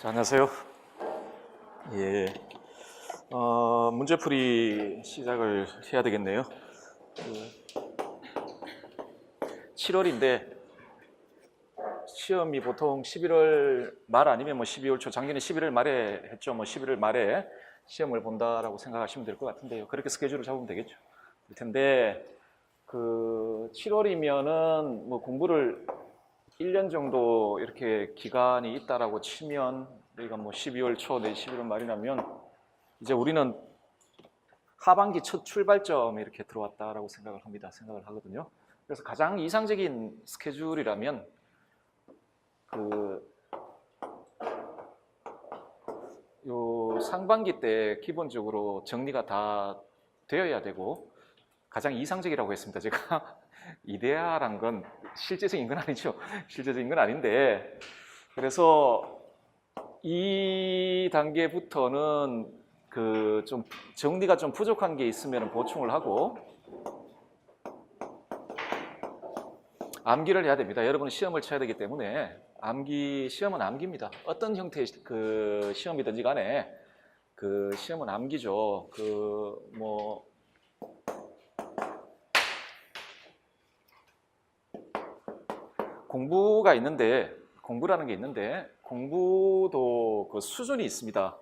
자, 안녕하세요. 예, 문제풀이 시작을 해야 되겠네요. 7월인데 시험이 보통 11월 말 아니면 12월 초, 작년에 11월 말에 했죠. 11월 말에 시험을 본다라고 생각하시면 될 것 같은데요. 그렇게 스케줄을 잡으면 되겠죠. 그럴 텐데 7월이면은 공부를 1년 정도 이렇게 기간이 있다라고 치면 우리가 12월 초 내 11월 말이라면 이제 우리는 하반기 첫 출발점에 이렇게 들어왔다라고 생각을 하거든요. 그래서 가장 이상적인 스케줄이라면 요 상반기 때 기본적으로 정리가 다 되어야 되고, 가장 이상적이라고 했습니다. 제가 이데아란 건 실제적인 건 아니죠. 실제적인 건 아닌데, 그래서 이 단계부터는 좀 정리가 좀 부족한 게 있으면 보충을 하고 암기를 해야 됩니다. 여러분은 시험을 쳐야 되기 때문에 시험은 암기입니다. 어떤 형태의 시험이든지 간에 시험은 암기죠. 공부라는 게 있는데 공부도 수준이 있습니다.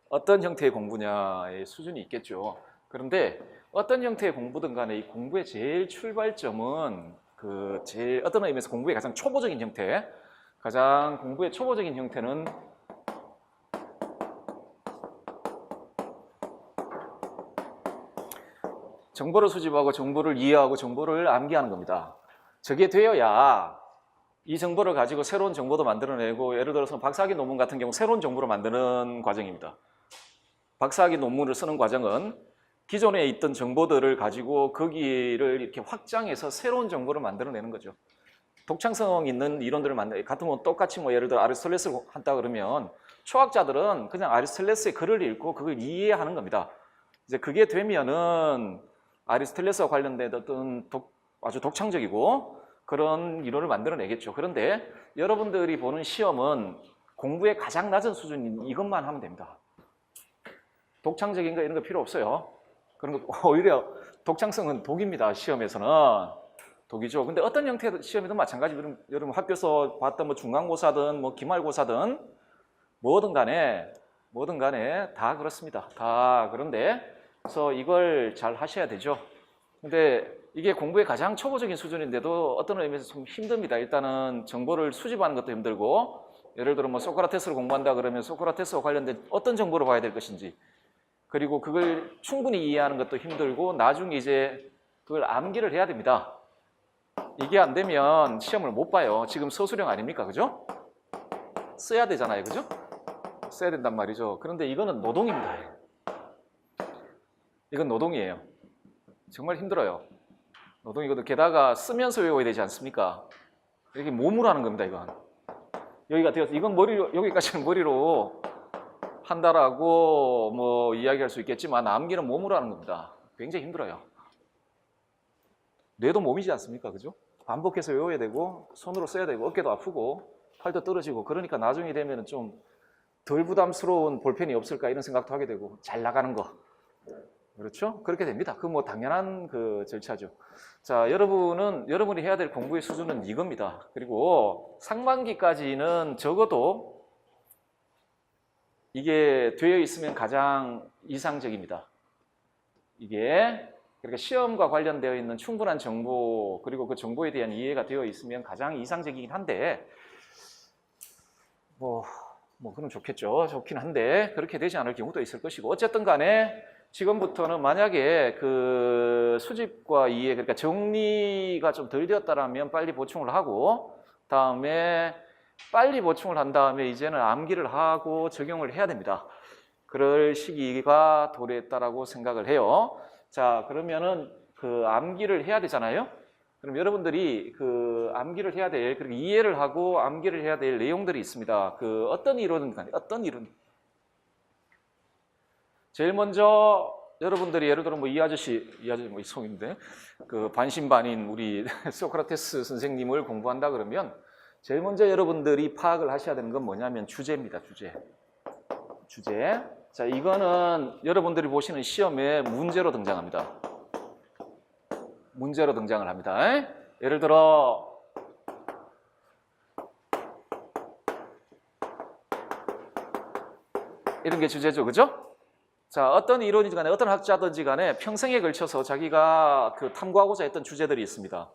어떤 형태의 공부냐의 수준이 있겠죠. 그런데 어떤 형태의 공부든 간에 이 공부의 제일 출발점은 어떤 의미에서 공부의 가장 초보적인 형태, 공부의 초보적인 형태는 정보를 수집하고 정보를 이해하고 정보를 암기하는 겁니다. 저게 되어야 이 정보를 가지고 새로운 정보도 만들어내고, 예를 들어서 박사학위 논문 같은 경우 새로운 정보를 만드는 과정입니다. 박사학위 논문을 쓰는 과정은 기존에 있던 정보들을 가지고 거기를 이렇게 확장해서 새로운 정보를 만들어내는 거죠. 독창성 있는 이론들을 같으면 똑같이 예를 들어 아리스토텔레스를 한다 그러면 초학자들은 그냥 아리스토텔레스의 글을 읽고 그걸 이해하는 겁니다. 이제 그게 되면은 아리스토텔레스와 관련된 어떤 아주 독창적이고 그런 이론을 만들어내겠죠. 그런데 여러분들이 보는 시험은 공부의 가장 낮은 수준인 이것만 하면 됩니다. 독창적인 거 이런 거 필요 없어요. 그런 거 오히려 독창성은 독입니다. 시험에서는 독이죠. 근데 어떤 형태의 시험이든 마찬가지. 여러분 학교에서 봤던 중간고사든 기말고사든 뭐든 간에 다 그렇습니다. 다 그런데 그래서 이걸 잘 하셔야 되죠. 근데 이게 공부의 가장 초보적인 수준인데도 어떤 의미에서 좀 힘듭니다. 일단은 정보를 수집하는 것도 힘들고, 예를 들어 소크라테스를 공부한다 그러면 소크라테스와 관련된 어떤 정보를 봐야 될 것인지, 그리고 그걸 충분히 이해하는 것도 힘들고, 나중에 이제 그걸 암기를 해야 됩니다. 이게 안 되면 시험을 못 봐요. 지금 서술형 아닙니까? 그죠? 써야 되잖아요. 그죠? 써야 된단 말이죠. 그런데 이거는 노동입니다. 이건 노동이에요. 정말 힘들어요. 노동이거든. 게다가 쓰면서 외워야 되지 않습니까? 이렇게 몸으로 하는 겁니다. 이건 여기가 되어서 이건 여기까지는 머리로 한다라고 이야기할 수 있겠지만 암기는 몸으로 하는 겁니다. 굉장히 힘들어요. 뇌도 몸이지 않습니까? 그죠? 반복해서 외워야 되고 손으로 써야 되고 어깨도 아프고 팔도 떨어지고, 그러니까 나중에 되면 좀 덜 부담스러운 볼펜이 없을까 이런 생각도 하게 되고, 잘 나가는 거. 그렇죠? 그렇게 됩니다. 당연한 절차죠. 자, 여러분이 해야 될 공부의 수준은 이겁니다. 그리고 상반기까지는 적어도 이게 되어 있으면 가장 이상적입니다. 그러니까 시험과 관련되어 있는 충분한 정보, 그리고 그 정보에 대한 이해가 되어 있으면 가장 이상적이긴 한데, 그럼 좋겠죠. 좋긴 한데, 그렇게 되지 않을 경우도 있을 것이고, 어쨌든 간에 지금부터는 만약에 수집과 이해, 그러니까 정리가 좀 덜 되었다라면 빨리 보충을 하고, 빨리 보충을 한 다음에 이제는 암기를 하고 적용을 해야 됩니다. 그럴 시기가 도래했다라고 생각을 해요. 자, 그러면은 암기를 해야 되잖아요. 그럼 여러분들이 암기를 해야 될, 그리고 이해를 하고 암기를 해야 될 내용들이 있습니다. 어떤 이론. 제일 먼저 여러분들이 예를 들어 이 아저씨 성인데 반신반인 우리 소크라테스 선생님을 공부한다 그러면 제일 먼저 여러분들이 파악을 하셔야 되는 건 뭐냐면 주제입니다. 주제. 자, 이거는 여러분들이 보시는 시험에 문제로 등장합니다. 문제로 등장을 합니다. 예를 들어 이런 게 주제죠. 그죠? 자, 어떤 이론이든 간에 어떤 학자든지 간에 평생에 걸쳐서 자기가 그 탐구하고자 했던 주제들이 있습니다.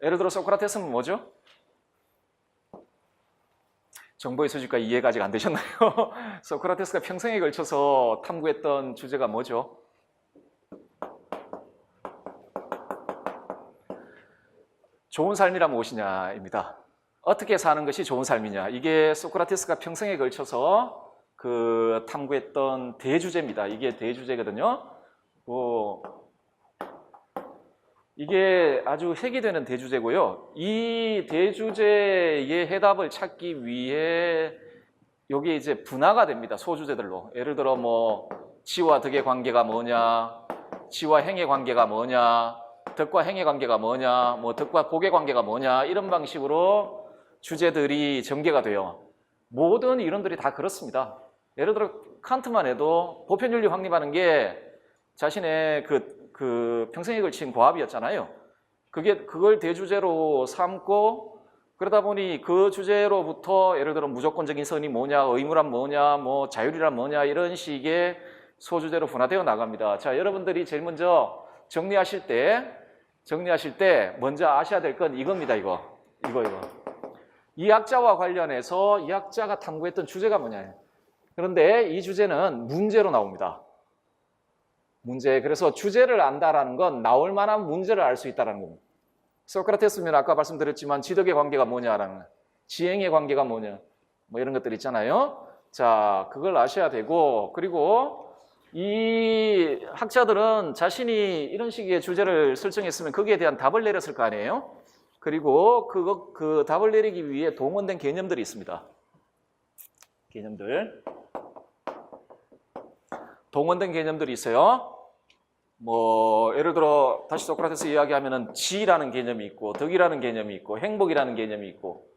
예를 들어 소크라테스는 뭐죠? 정보의 수집과 이해가 아직 안 되셨나요? 소크라테스가 평생에 걸쳐서 탐구했던 주제가 뭐죠? 좋은 삶이란 무엇이냐입니다. 어떻게 사는 것이 좋은 삶이냐. 이게 소크라테스가 평생에 걸쳐서 그 탐구했던 대주제입니다. 이게 대주제거든요. 이게 아주 핵이 되는 대주제고요. 이 대주제의 해답을 찾기 위해 여기 이제 분화가 됩니다. 소주제들로. 예를 들어 뭐 지와 덕의 관계가 뭐냐, 지와 행의 관계가 뭐냐, 덕과 행의 관계가 뭐냐, 뭐 덕과 복의 관계가 뭐냐, 이런 방식으로 주제들이 전개가 돼요. 모든 이론들이 다 그렇습니다. 예를 들어 칸트만 해도 보편윤리 확립하는 게 자신의 그 평생에 걸친 과업이었잖아요. 그걸 대주제로 삼고 그러다 보니 그 주제로부터 예를 들어 무조건적인 선이 뭐냐, 의무란 뭐냐, 뭐 자율이란 뭐냐 이런 식의 소주제로 분화되어 나갑니다. 자, 여러분들이 제일 먼저 정리하실 때 먼저 아셔야 될 건 이겁니다. 이거. 이 학자와 관련해서 이 학자가 탐구했던 주제가 뭐냐. 그런데 이 주제는 문제로 나옵니다. 문제. 그래서 주제를 안다라는 건 나올 만한 문제를 알 수 있다는 겁니다. 소크라테스면 아까 말씀드렸지만 지덕의 관계가 뭐냐라는 거, 지행의 관계가 뭐냐, 뭐 이런 것들 있잖아요. 자, 그걸 아셔야 되고, 그리고 이 학자들은 자신이 이런 식의 주제를 설정했으면 거기에 대한 답을 내렸을 거 아니에요. 그리고 그 답을 내리기 위해 동원된 개념들이 있습니다. 동원된 개념들이 있어요. 뭐 예를 들어 다시 소크라테스 이야기하면은 지라는 개념이 있고 덕이라는 개념이 있고 행복이라는 개념이 있고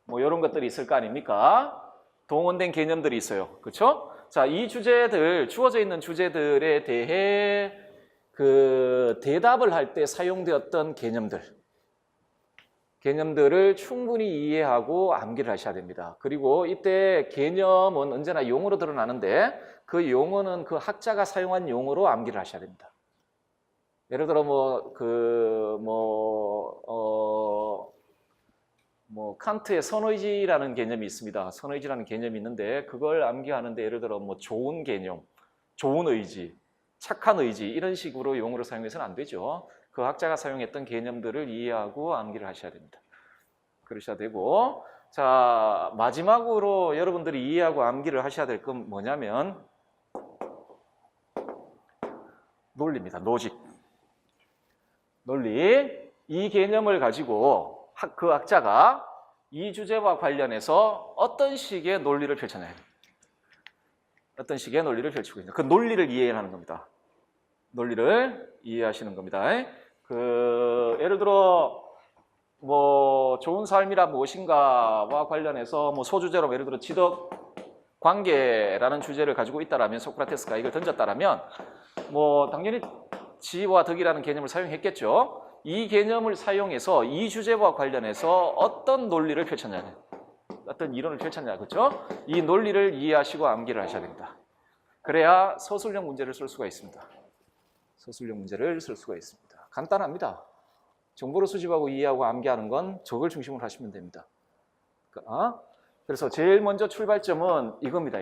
뭐 이런 것들이 있을 거 아닙니까? 동원된 개념들이 있어요. 그렇죠? 자, 이 주제들, 주어져 있는 주제들에 대해 그 대답을 할 때 사용되었던 개념들을 충분히 이해하고 암기를 하셔야 됩니다. 그리고 이때 개념은 언제나 용어로 드러나는데 그 용어는 그 학자가 사용한 용어로 암기를 하셔야 됩니다. 예를 들어 칸트의 선의지라는 개념이 있습니다. 선의지라는 개념이 있는데 그걸 암기하는데 예를 들어 뭐 좋은 개념, 좋은 의지, 착한 의지 이런 식으로 용어를 사용해서는 안 되죠. 그 학자가 사용했던 개념들을 이해하고 암기를 하셔야 됩니다. 그러셔야 되고, 자, 마지막으로 여러분들이 이해하고 암기를 하셔야 될 건 뭐냐면 논리입니다. 논리. 이 개념을 가지고 그 학자가 이 주제와 관련해서 어떤 식의 논리를 펼쳐내요. 어떤 식의 논리를 펼치고 있는 그 논리를 이해하는 겁니다. 논리를 이해하시는 겁니다. 예를 들어 뭐 좋은 삶이란 무엇인가와 관련해서 뭐 소주제로 예를 들어 지덕 관계라는 주제를 가지고 있다라면 소크라테스가 이걸 던졌다라면 뭐 당연히 지와 덕이라는 개념을 사용했겠죠. 이 개념을 사용해서 이 주제와 관련해서 어떤 논리를 펼쳤냐, 어떤 이론을 펼쳤냐, 그렇죠? 이 논리를 이해하시고 암기를 하셔야 됩니다. 그래야 서술형 문제를 쓸 수가 있습니다. 서술형 문제를 쓸 수가 있습니다. 간단합니다. 정보를 수집하고 이해하고 암기하는 건 저걸 중심으로 하시면 됩니다. 그래서 제일 먼저 출발점은 이겁니다.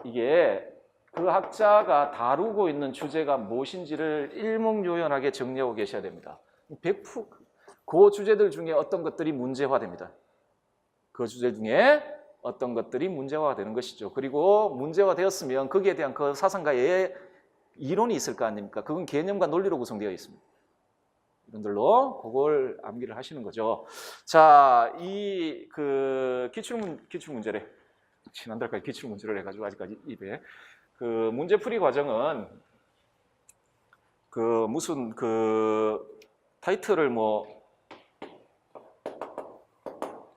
이게 그 학자가 다루고 있는 주제가 무엇인지를 일목요연하게 정리하고 계셔야 됩니다. 그 주제들 중에 어떤 것들이 문제화됩니다. 그 주제 중에 어떤 것들이 문제화되는 것이죠. 그리고 문제화되었으면 거기에 대한 그 사상가의 이론이 있을 거 아닙니까? 그건 개념과 논리로 구성되어 있습니다. 이런들로 그걸 암기를 하시는 거죠. 자, 이 기출문제래. 지난달까지 기출문제를 해가지고 아직까지 입에. 그 문제풀이 과정은 무슨 타이틀을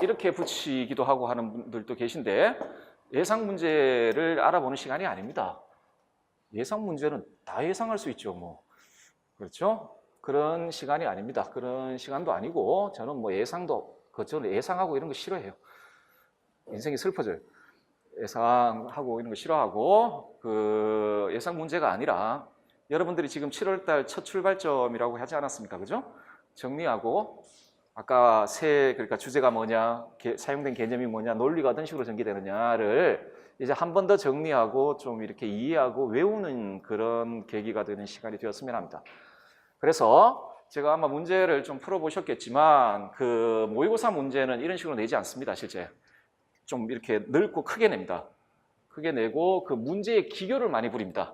이렇게 붙이기도 하고 하는 분들도 계신데 예상 문제를 알아보는 시간이 아닙니다. 예상 문제는 다 예상할 수 있죠, 뭐. 그렇죠? 그런 시간이 아닙니다. 그런 시간도 아니고 저는 뭐 예상도 저는 예상하고 이런 거 싫어해요. 인생이 슬퍼져요. 예상하고 이런 거 싫어하고 그 예상 문제가 아니라 여러분들이 지금 7월달 첫 출발점이라고 하지 않았습니까? 그죠? 정리하고 아까 그러니까 주제가 뭐냐, 사용된 개념이 뭐냐, 논리가 어떤 식으로 전개되느냐를 이제 한 번 더 정리하고 좀 이렇게 이해하고 외우는 그런 계기가 되는 시간이 되었으면 합니다. 그래서 제가 아마 문제를 좀 풀어보셨겠지만 그 모의고사 문제는 이런 식으로 내지 않습니다. 실제 좀 이렇게 넓고 크게 냅니다. 크게 내고 그 문제의 기교를 많이 부립니다.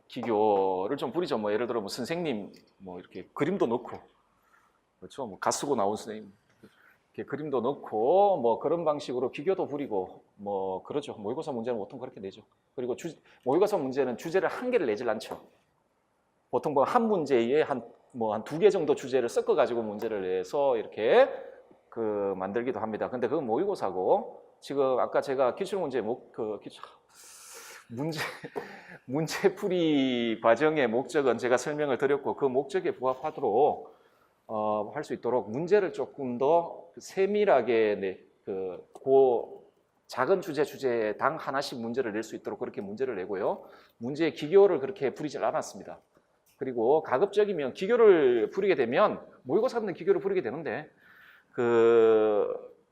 기교를 좀 부리죠. 뭐 예를 들어 뭐 선생님 뭐 이렇게 그림도 넣고, 그렇죠? 뭐 가쓰고 나온 선생님 이렇게 그림도 넣고 뭐 그런 방식으로 기교도 부리고 뭐 그러죠. 모의고사 문제는 보통 그렇게 내죠. 그리고 모의고사 문제는 주제를 한 개를 내질 않죠. 보통 뭐 한 문제에 한 두 개 정도 주제를 섞어 가지고 문제를 내서 이렇게 그 만들기도 합니다. 근데 그건 모의고사고 지금 아까 제가 기출문제 문제풀이 과정의 목적은 제가 설명을 드렸고 그 목적에 부합하도록 할 수 있도록 문제를 조금 더 세밀하게 작은 주제당 하나씩 문제를 낼 수 있도록 그렇게 문제를 내고요. 문제의 기교를 그렇게 부리질 않았습니다. 그리고 가급적이면 기교를 부리게 되면 모의고사는 기교를 부리게 되는데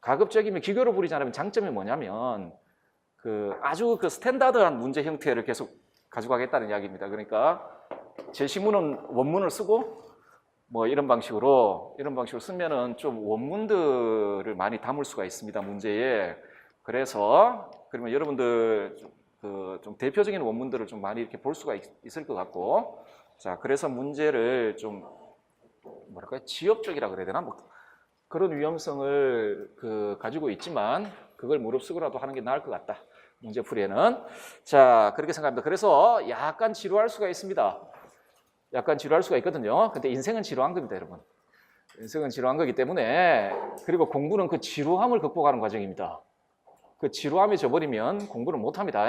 가급적이면 기교를 부리지 않으면 장점이 뭐냐면 아주 스탠다드한 문제 형태를 계속 가지고 가겠다는 이야기입니다. 그러니까 제시문은 원문을 쓰고 뭐 이런 방식으로 쓰면은 좀 원문들을 많이 담을 수가 있습니다. 문제에. 그래서 그러면 여러분들 좀 대표적인 원문들을 좀 많이 이렇게 볼 수가 있을 것 같고, 자 그래서 문제를 좀 뭐랄까요, 지엽적이라 그래야 되나, 뭐 그런 위험성을 가지고 있지만 그걸 무릅쓰고라도 하는 게 나을 것 같다. 문제풀이에는. 자 그렇게 생각합니다. 그래서 약간 지루할 수가 있습니다. 약간 지루할 수가 있거든요. 근데 인생은 지루한 겁니다, 여러분. 인생은 지루한 거기 때문에, 그리고 공부는 그 지루함을 극복하는 과정입니다. 그 지루함에 져버리면 공부를 못합니다.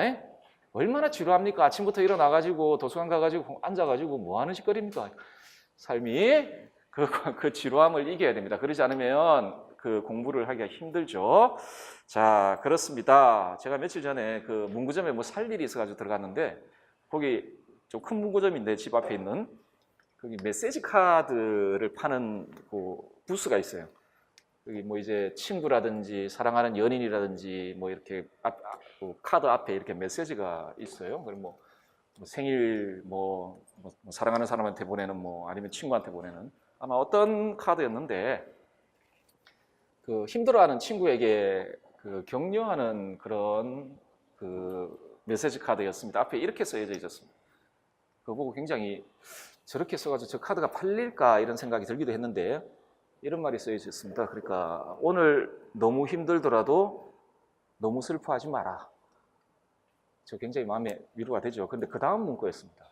얼마나 지루합니까? 아침부터 일어나가지고 도서관 가가지고 앉아가지고 뭐 하는 짓거리입니까? 삶이 그 지루함을 이겨야 됩니다. 그러지 않으면 그 공부를 하기가 힘들죠. 자, 그렇습니다. 제가 며칠 전에 그 문구점에 뭐 살 일이 있어가지고 들어갔는데 거기 좀 큰 문구점인데 집 앞에 있는 거기 메시지 카드를 파는 그 부스가 있어요. 여기 뭐 이제 친구라든지 사랑하는 연인이라든지 뭐 이렇게 카드 앞에 이렇게 메시지가 있어요. 그럼 뭐 생일 사랑하는 사람한테 보내는 아니면 친구한테 보내는 아마 어떤 카드였는데 그 힘들어하는 친구에게 그 격려하는 그런 그 메시지 카드였습니다. 앞에 이렇게 써져 있었습니다. 그거 보고 굉장히 저렇게 써가지고 저 카드가 팔릴까 이런 생각이 들기도 했는데 이런 말이 써져 있습니다. 그러니까 오늘 너무 힘들더라도 너무 슬퍼하지 마라. 저 굉장히 마음에 위로가 되죠. 근데 그 다음 문구였습니다.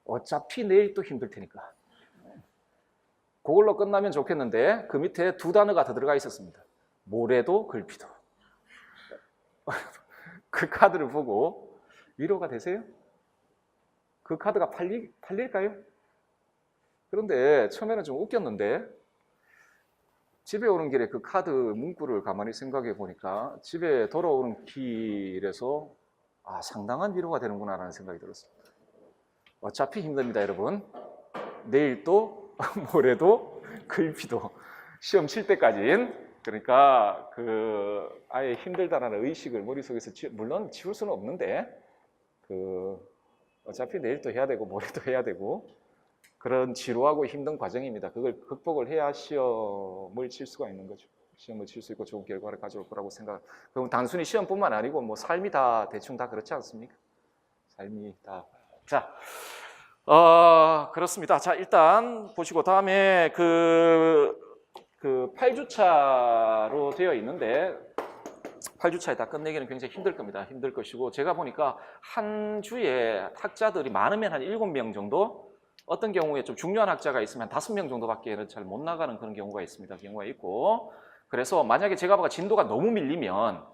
어차피 내일 또 힘들 테니까. 그걸로 끝나면 좋겠는데 그 밑에 두 단어가 더 들어가 있었습니다. 모레도 글피도. 그 카드를 보고 위로가 되세요? 그 카드가 팔릴까요? 그런데 처음에는 좀 웃겼는데 집에 오는 길에 그 카드 문구를 가만히 생각해 보니까 집에 돌아오는 길에서 상당한 위로가 되는구나라는 생각이 들었습니다. 어차피 힘듭니다, 여러분. 내일도 모레도 글피도 시험 칠 때까지는. 그러니까 아예 힘들다라는 의식을 머릿속에서 물론 지울 수는 없는데 어차피 내일도 해야 되고 모레도 해야 되고 그런 지루하고 힘든 과정입니다. 그걸 극복을 해야 시험을 칠 수가 있는 거죠. 시험을 칠 수 있고 좋은 결과를 가져올 거라고 그럼 단순히 시험뿐만 아니고 삶이 다 대충 다 그렇지 않습니까? 삶이 다. 자, 그렇습니다. 자, 일단 보시고 다음에 그 8주차로 되어 있는데 8주차에 다 끝내기는 굉장히 힘들 겁니다. 힘들 것이고 제가 보니까 한 주에 학자들이 많으면 한 7명 정도, 어떤 경우에 좀 중요한 학자가 있으면 한 5명 정도밖에 잘 못 나가는 그런 경우가 있습니다. 경우가 있고 그래서 만약에 제가 봐가 진도가 너무 밀리면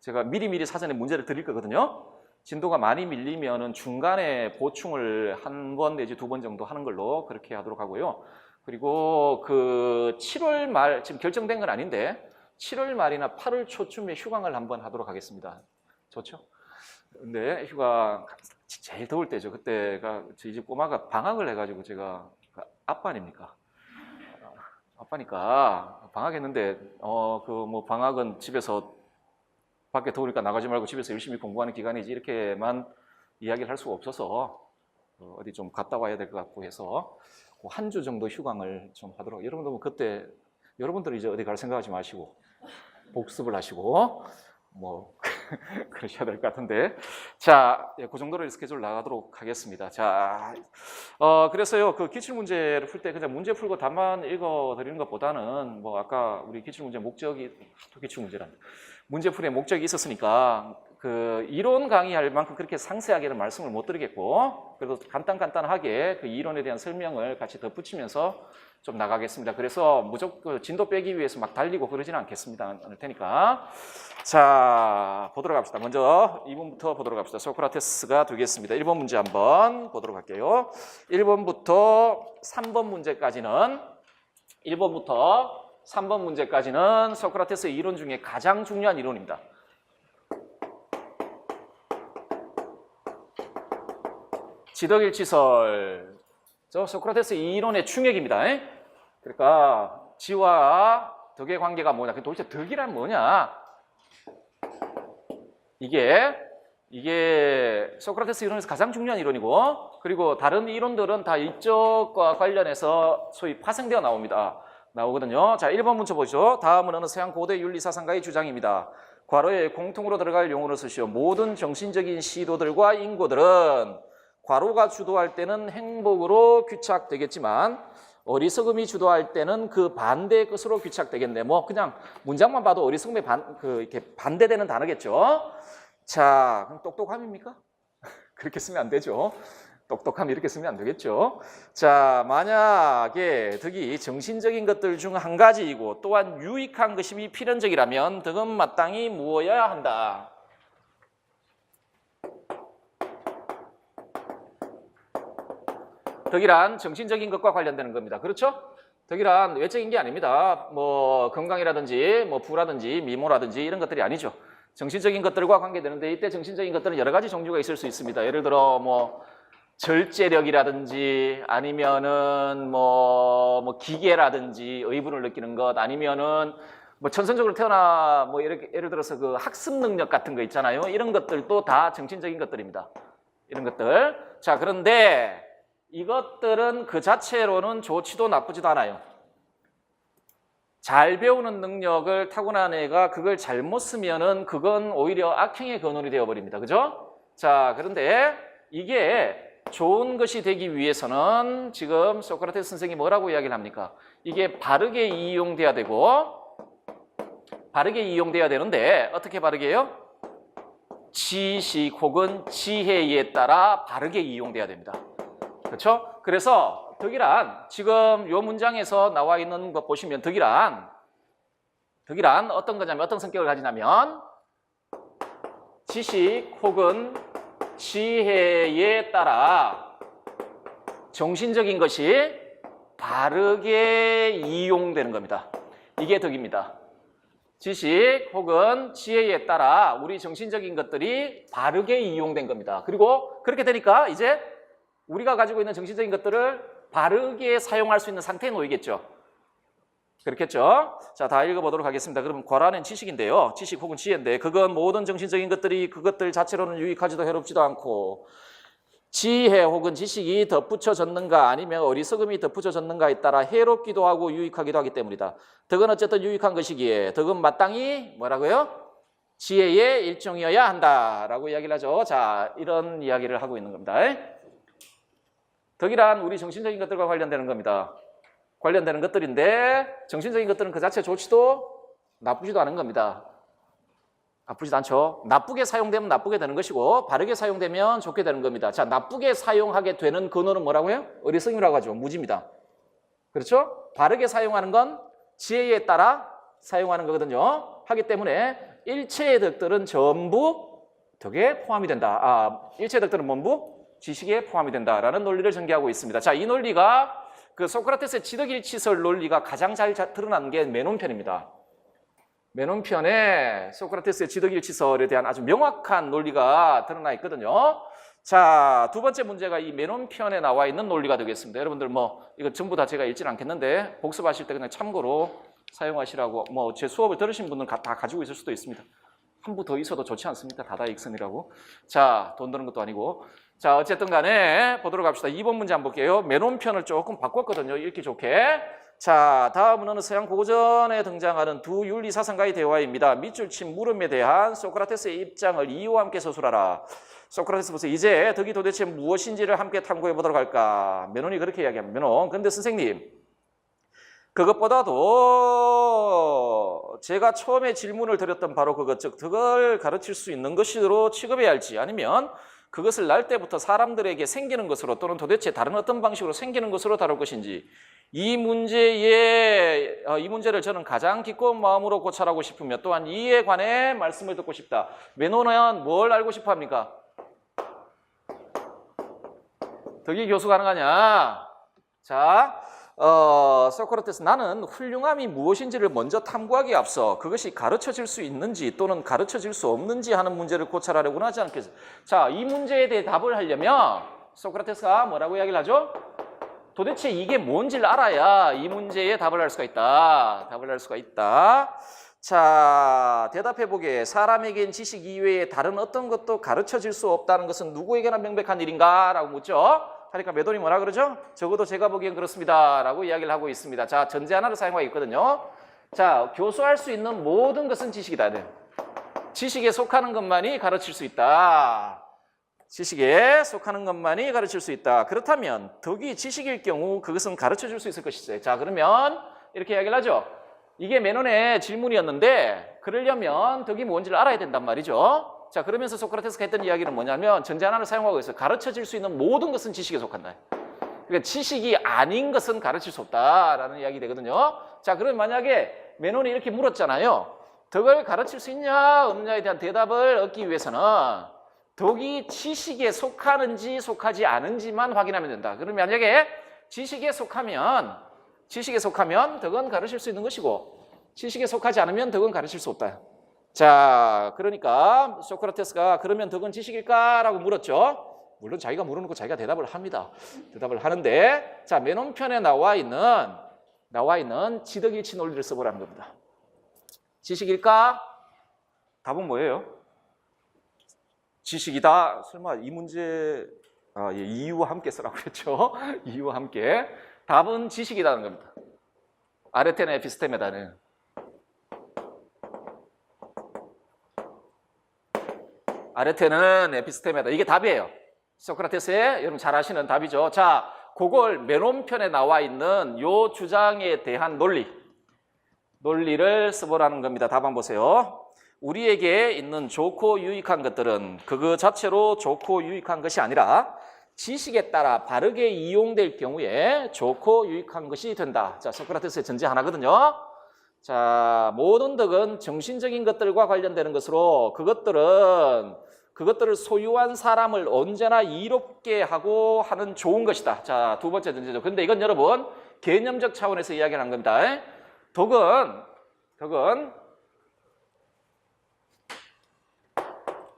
제가 미리미리 사전에 문제를 드릴 거거든요. 진도가 많이 밀리면은 중간에 보충을 한 번 내지 2번 정도 하는 걸로 그렇게 하도록 하고요. 그리고 그 7월 말, 지금 결정된 건 아닌데 7월 말이나 8월 초쯤에 휴강을 한번 하도록 하겠습니다. 좋죠? 근데 휴가 제일 더울 때죠. 그때가 저희 집 꼬마가 방학을 해가지고 제가 아빠 아닙니까? 아빠니까 방학했는데 그 뭐 방학은 집에서 밖에 더우니까 나가지 말고 집에서 열심히 공부하는 기간이지 이렇게만 이야기를 할 수가 없어서 어디 좀 갔다 와야 될 것 같고 해서 한 주 정도 휴강을 좀 하도록. 여러분들 뭐 그때 여러분들은 이제 어디 갈 생각하지 마시고 복습을 하시고 뭐 그러셔야 될 것 같은데, 자, 그 정도로 스케줄 나가도록 하겠습니다. 자, 그래서요 그 기출 문제를 풀 때 그냥 문제 풀고 답만 읽어 드리는 것보다는 뭐 아까 우리 기출 문제 목적이 기출 문제란 문제풀이의 목적이 있었으니까 그 이론 강의할 만큼 그렇게 상세하게는 말씀을 못 드리겠고 그래도 간단하게 그 이론에 대한 설명을 같이 덧붙이면서 좀 나가겠습니다. 그래서 무조건 진도 빼기 위해서 막 달리고 그러지는 않겠습니다. 않을 테니까. 자, 보도록 합시다. 먼저 2번부터 보도록 합시다. 소크라테스가 되겠습니다. 1번 문제 한번 보도록 할게요. 1번부터 3번 문제까지는 1번부터 3번 문제까지는 소크라테스의 이론 중에 가장 중요한 이론입니다. 지덕일치설. 소크라테스 이론의 충격입니다. 그러니까 지와 덕의 관계가 뭐냐? 도대체 덕이란 뭐냐? 이게 소크라테스 이론에서 가장 중요한 이론이고, 그리고 다른 이론들은 다 이쪽과 관련해서 소위 파생되어 나오거든요. 자, 1번 문제 보시죠. 다음은 어느 서양 고대 윤리 사상가의 주장입니다. 괄호에 공통으로 들어갈 용어를 쓰시오. 모든 정신적인 시도들과 인고들은 괄호가 주도할 때는 행복으로 귀착되겠지만 어리석음이 주도할 때는 그 반대의 것으로 귀착되겠네. 뭐 그냥 문장만 봐도 어리석음에 이렇게 반대되는 단어겠죠. 자, 그럼 똑똑함입니까? 그렇게 쓰면 안 되죠. 똑똑함 이렇게 쓰면 안 되겠죠. 자, 만약에 덕이 정신적인 것들 중 한 가지이고 또한 유익한 것이 필연적이라면 덕은 마땅히 무엇이어야 한다. 덕이란 정신적인 것과 관련되는 겁니다. 그렇죠? 덕이란 외적인 게 아닙니다. 뭐 건강이라든지 뭐 부라든지 미모라든지 이런 것들이 아니죠. 정신적인 것들과 관계되는데 이때 정신적인 것들은 여러 가지 종류가 있을 수 있습니다. 예를 들어 뭐 절제력이라든지 아니면은 뭐 기계라든지 의분을 느끼는 것 아니면은 뭐 천성적으로 태어나 뭐 이렇게 예를 들어서 그 학습 능력 같은 거 있잖아요. 이런 것들도 다 정신적인 것들입니다. 이런 것들. 자, 그런데 이것들은 그 자체로는 좋지도 나쁘지도 않아요. 잘 배우는 능력을 타고난 애가 그걸 잘못 쓰면은 그건 오히려 악행의 근원이 되어버립니다. 그죠? 자, 그런데 이게 좋은 것이 되기 위해서는 지금 소크라테스 선생이 뭐라고 이야기를 합니까? 이게 바르게 이용돼야 되고 바르게 이용돼야 되는데 어떻게 바르게 해요? 지식 혹은 지혜에 따라 바르게 이용돼야 됩니다. 그렇죠? 그래서 덕이란 지금 이 문장에서 나와 있는 거 보시면 덕이란 어떤 거냐면 어떤 성격을 가지냐면 지식 혹은 지혜에 따라 정신적인 것이 바르게 이용되는 겁니다. 이게 덕입니다. 지식 혹은 지혜에 따라 우리 정신적인 것들이 바르게 이용된 겁니다. 그리고 그렇게 되니까 이제 우리가 가지고 있는 정신적인 것들을 바르게 사용할 수 있는 상태에 놓이겠죠. 그렇겠죠? 자, 다 읽어보도록 하겠습니다. 그럼 괄호는 지식인데요. 지식 혹은 지혜인데 그건 모든 정신적인 것들이 그것들 자체로는 유익하지도 해롭지도 않고 지혜 혹은 지식이 덧붙여졌는가 아니면 어리석음이 덧붙여졌는가에 따라 해롭기도 하고 유익하기도 하기 때문이다. 덕은 어쨌든 유익한 것이기에 덕은 마땅히 뭐라고요? 지혜의 일종이어야 한다라고 이야기를 하죠. 자, 이런 이야기를 하고 있는 겁니다. 덕이란 우리 정신적인 것들과 관련되는 겁니다. 관련되는 것들인데 정신적인 것들은 그 자체 좋지도 나쁘지도 않은 겁니다. 나쁘지도 않죠. 나쁘게 사용되면 나쁘게 되는 것이고 바르게 사용되면 좋게 되는 겁니다. 자, 나쁘게 사용하게 되는 근원은 뭐라고 해요? 어리석음이라고 하죠. 무지입니다. 그렇죠? 바르게 사용하는 건 지혜에 따라 사용하는 거거든요. 하기 때문에 일체의 덕들은 전부 덕에 포함이 된다. 일체의 덕들은 전부 지식에 포함이 된다라는 논리를 전개하고 있습니다. 자, 이 논리가 그 소크라테스의 지덕일치설 논리가 가장 잘 드러난 게 메논편입니다. 메논편에 소크라테스의 지덕일치설에 대한 아주 명확한 논리가 드러나 있거든요. 자, 두 번째 문제가 이 메논편에 나와 있는 논리가 되겠습니다. 여러분들 뭐 이거 전부 다 제가 읽지는 않겠는데 복습하실 때 그냥 참고로 사용하시라고 뭐 제 수업을 들으신 분은 다 가지고 있을 수도 있습니다. 한 부 더 있어도 좋지 않습니까? 다다익선이라고. 자, 돈 드는 것도 아니고. 자, 어쨌든 간에 보도록 합시다. 2번 문제 한번 볼게요. 메논편을 조금 바꿨거든요. 읽기 좋게. 자, 다음은 서양 고전에 등장하는 두 윤리사상가의 대화입니다. 밑줄 친 물음에 대한 소크라테스의 입장을 이유와 함께 서술하라. 소크라테스 보세요. 이제 덕이 도대체 무엇인지를 함께 탐구해 보도록 할까. 메논이 그렇게 이야기합니다. 메논. 근데 선생님, 그것보다도 제가 처음에 질문을 드렸던 바로 그것, 즉 덕을 가르칠 수 있는 것으로 취급해야 할지 아니면 그것을 날 때부터 사람들에게 생기는 것으로 또는 도대체 다른 어떤 방식으로 생기는 것으로 다룰 것인지 이 문제를 저는 가장 기꺼운 마음으로 고찰하고 싶으며 또한 이에 관해 말씀을 듣고 싶다. 메논은 뭘 알고 싶어 합니까? 덕이 교수 가능하냐? 자, 소크라테스 나는 훌륭함이 무엇인지를 먼저 탐구하기에 앞서 그것이 가르쳐질 수 있는지 또는 가르쳐질 수 없는지 하는 문제를 고찰하려고는 하지 않겠어. 자, 이 문제에 대해 답을 하려면 소크라테스가 뭐라고 이야기를 하죠? 도대체 이게 뭔지를 알아야 이 문제에 답을 할 수가 있다. 답을 할 수가 있다. 자, 대답해보게. 사람에겐 지식 이외에 다른 어떤 것도 가르쳐질 수 없다는 것은 누구에게나 명백한 일인가? 라고 묻죠. 하니까 메논이 뭐라 그러죠? 적어도 제가 보기엔 그렇습니다. 라고 이야기를 하고 있습니다. 자, 전제 하나를 사용하고 있거든요. 자, 교수할 수 있는 모든 것은 지식이다. 네. 지식에 속하는 것만이 가르칠 수 있다. 지식에 속하는 것만이 가르칠 수 있다. 그렇다면 덕이 지식일 경우 그것은 가르쳐줄 수 있을 것이죠. 자, 그러면 이렇게 이야기를 하죠. 이게 메논의 질문이었는데 그러려면 덕이 뭔지를 알아야 된단 말이죠. 자, 그러면서 소크라테스가 했던 이야기는 뭐냐면 전제 하나를 사용하고 있어요. 가르쳐질 수 있는 모든 것은 지식에 속한다. 그러니까 지식이 아닌 것은 가르칠 수 없다라는 이야기 되거든요. 자, 그럼 만약에 메논이 이렇게 물었잖아요. 덕을 가르칠 수 있냐 없느냐에 대한 대답을 얻기 위해서는 덕이 지식에 속하는지 속하지 않은지만 확인하면 된다. 그러면 만약에 지식에 속하면 덕은 가르칠 수 있는 것이고 지식에 속하지 않으면 덕은 가르칠 수 없다. 자, 그러니까 소크라테스가 그러면 덕은 지식일까라고 물었죠. 물론 자기가 물어놓고 자기가 대답을 합니다. 대답을 하는데 자, 메논편에 나와 있는 지덕일치 논리를 써보라는 겁니다. 지식일까? 답은 뭐예요? 지식이다. 설마 이 문제 예, 이유와 함께 쓰라고 그랬죠. 이유와 함께. 답은 지식이라는 겁니다. 아레테네 에피스테메다는. 아레테는 에피스테메다. 이게 답이에요. 소크라테스의 여러분 잘 아시는 답이죠. 자, 그걸 메논편에 나와 있는 요 주장에 대한 논리를 써보라는 겁니다. 답 한번 보세요. 우리에게 있는 좋고 유익한 것들은 그거 자체로 좋고 유익한 것이 아니라 지식에 따라 바르게 이용될 경우에 좋고 유익한 것이 된다. 자, 소크라테스의 전제 하나거든요. 자, 모든 덕은 정신적인 것들과 관련되는 것으로 그것들을 소유한 사람을 언제나 이롭게 하고 하는 좋은 것이다. 자, 두 번째 전제죠. 근데 이건 여러분 개념적 차원에서 이야기를 한 겁니다. 덕은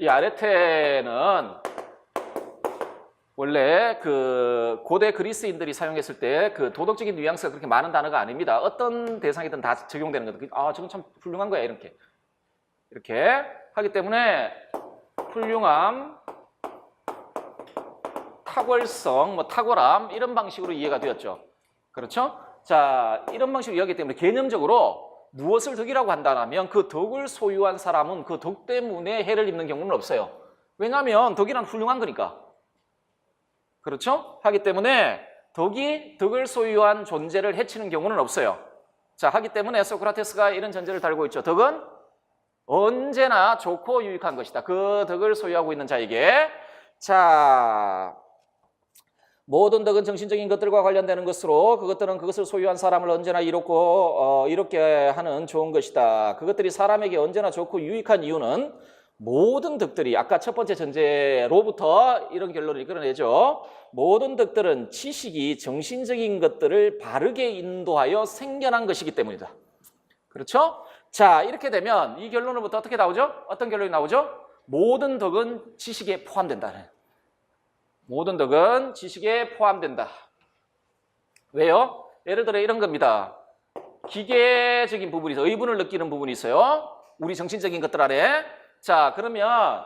이 아레테는 원래 그 고대 그리스인들이 사용했을 때 그 도덕적인 뉘앙스가 그렇게 많은 단어가 아닙니다. 어떤 대상이든 다 적용되는 거다. 아, 저건 참 훌륭한 거야. 이렇게 하기 때문에 훌륭함, 탁월성, 뭐 탁월함 이런 방식으로 이해가 되었죠. 그렇죠? 자, 이런 방식으로 이해하기 때문에 개념적으로 무엇을 덕이라고 한다면 그 덕을 소유한 사람은 그 덕 때문에 해를 입는 경우는 없어요. 왜냐하면 덕이란 훌륭한 거니까. 그렇죠? 하기 때문에 덕을 소유한 존재를 해치는 경우는 없어요. 자, 하기 때문에 소크라테스가 이런 전제를 달고 있죠. 덕은 언제나 좋고 유익한 것이다. 그 덕을 소유하고 있는 자에게. 자, 모든 덕은 정신적인 것들과 관련되는 것으로 그것들은 그것을 소유한 사람을 언제나 이롭게 하는 좋은 것이다. 그것들이 사람에게 언제나 좋고 유익한 이유는 모든 덕들이 아까 첫 번째 전제로부터 이런 결론을 이끌어내죠. 모든 덕들은 지식이 정신적인 것들을 바르게 인도하여 생겨난 것이기 때문이다. 그렇죠? 자, 이렇게 되면 이 결론으로부터 어떻게 나오죠? 어떤 결론이 나오죠? 모든 덕은 지식에 포함된다는. 모든 덕은 지식에 포함된다. 왜요? 예를 들어 이런 겁니다. 기계적인 부분이 있어요. 의분을 느끼는 부분이 있어요. 우리 정신적인 것들 안에. 자, 그러면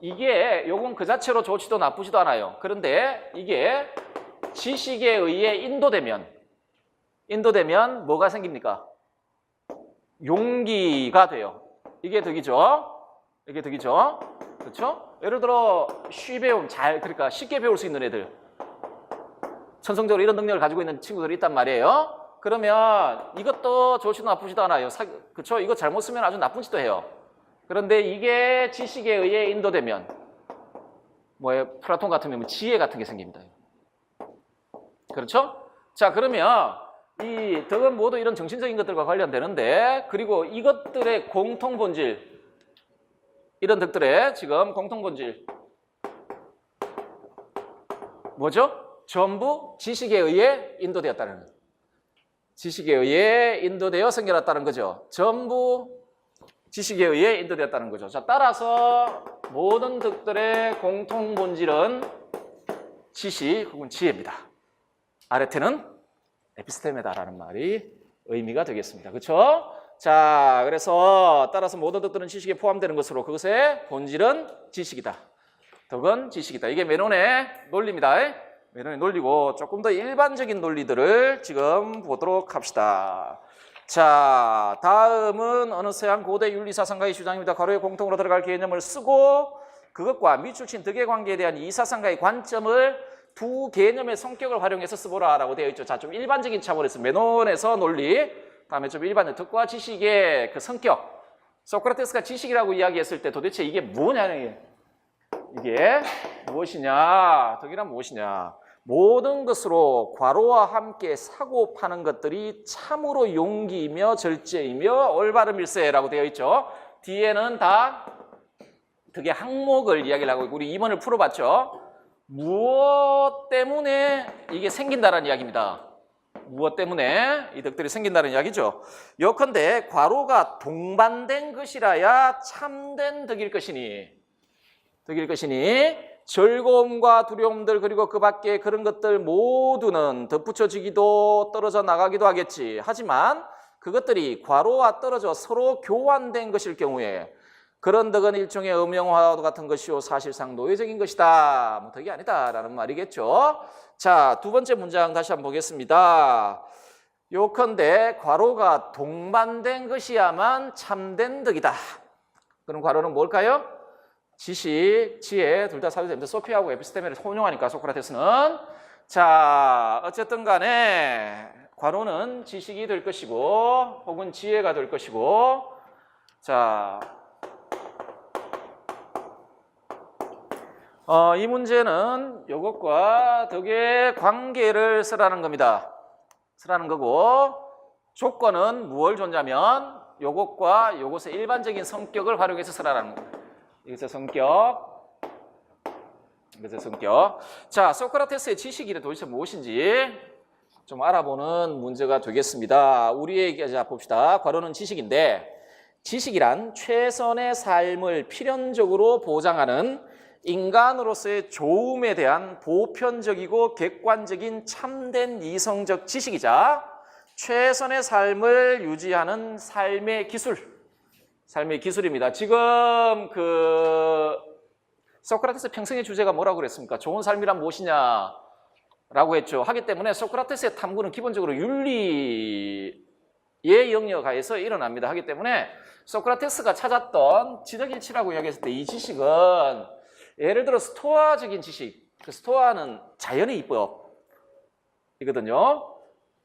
이게 요건 그 자체로 좋지도 나쁘지도 않아요. 그런데 이게 지식에 의해 인도되면 뭐가 생깁니까? 용기가 돼요. 이게 덕이죠. 이게 덕이죠. 그렇죠? 예를 들어 그러니까 쉽게 배울 수 있는 애들, 천성적으로 이런 능력을 가지고 있는 친구들이 있단 말이에요. 그러면 이것도 좋지도 나쁘지도 않아요. 그렇죠? 이거 잘못 쓰면 아주 나쁜 짓도 해요. 그런데 이게 지식에 의해 인도되면 뭐예요? 플라톤 같으면 지혜 같은 게 생깁니다. 그렇죠? 자, 그러면 이 덕은 모두 이런 정신적인 것들과 관련되는데, 그리고 이것들의 공통 본질, 이런 덕들의 지금 공통 본질 뭐죠? 전부 지식에 의해 인도되었다는 거예요. 지식에 의해 인도되어 생겨났다는 거죠. 전부 지식에 의해 인도되었다는 거죠. 자, 따라서 모든 덕들의 공통 본질은 지식 혹은 지혜입니다. 아레테는 에피스테메다라는 말이 의미가 되겠습니다. 그렇죠? 자, 그래서 따라서 모든 덕들은 지식에 포함되는 것으로 그것의 본질은 지식이다. 덕은 지식이다. 이게 메논의 논리입니다. 메논의 논리고, 조금 더 일반적인 논리들을 지금 보도록 합시다. 자, 다음은 어느 서양 고대 윤리사상가의 주장입니다. 가로에 공통으로 들어갈 개념을 쓰고 그것과 밑줄친 덕의 관계에 대한 이 사상가의 관점을 두 개념의 성격을 활용해서 써보라라고 되어 있죠. 자, 좀 일반적인 차원에서 메논에서 논리, 다음에 좀 일반적 덕과 지식의 그 성격. 소크라테스가 지식이라고 이야기했을 때 도대체 이게 뭐냐는, 이게 무엇이냐, 덕이란 무엇이냐. 모든 것으로 괄호와 함께 사고 파는 것들이 참으로 용기이며 절제이며 올바름일세라고 되어 있죠. 뒤에는 다 덕의 항목을 이야기를 하고 있고, 우리 2번을 풀어봤죠. 무엇 때문에 이게 생긴다는 이야기입니다. 무엇 때문에 이 덕들이 생긴다는 이야기죠. 요컨대 괄호가 동반된 것이라야 참된 덕일 것이니 즐거움과 두려움들 그리고 그 밖에 그런 것들 모두는 덧붙여지기도 떨어져 나가기도 하겠지. 하지만 그것들이 괄호와 떨어져 서로 교환된 것일 경우에 그런 덕은 일종의 음영화와 같은 것이요 사실상 노예적인 것이다. 뭐 덕이 아니다라는 말이겠죠. 자, 두 번째 문장 다시 한번 보겠습니다. 요컨대 괄호가 동반된 것이야만 참된 덕이다. 그럼 괄호는 뭘까요? 지식, 지혜 둘 다 사도 됩니다. 소피하고 에피스테메를 혼용하니까 소크라테스는. 자, 어쨌든 간에 괄호는 지식이 될 것이고 혹은 지혜가 될 것이고, 자, 이 문제는 이것과 덕의 관계를 쓰라는 겁니다. 쓰라는 거고, 조건은 무엇을 줬냐면 이것과 이것의 일반적인 성격을 활용해서 쓰라는 겁니다. 이것의 성격, 이것의 성격. 자, 소크라테스의 지식이 도대체 무엇인지 좀 알아보는 문제가 되겠습니다. 우리에게 자 봅시다. 괄호는 지식인데, 지식이란 최선의 삶을 필연적으로 보장하는 인간으로서의 좋음에 대한 보편적이고 객관적인 참된 이성적 지식이자 최선의 삶을 유지하는 삶의 기술입니다. 지금 소크라테스 평생의 주제가 뭐라고 그랬습니까? 좋은 삶이란 무엇이냐라고 했죠. 하기 때문에 소크라테스의 탐구는 기본적으로 윤리의 영역 하에서 일어납니다. 하기 때문에 소크라테스가 찾았던 지덕일치라고 이야기했을 때 이 지식은 예를 들어 스토아적인 지식, 스토아는 자연의 이법이거든요.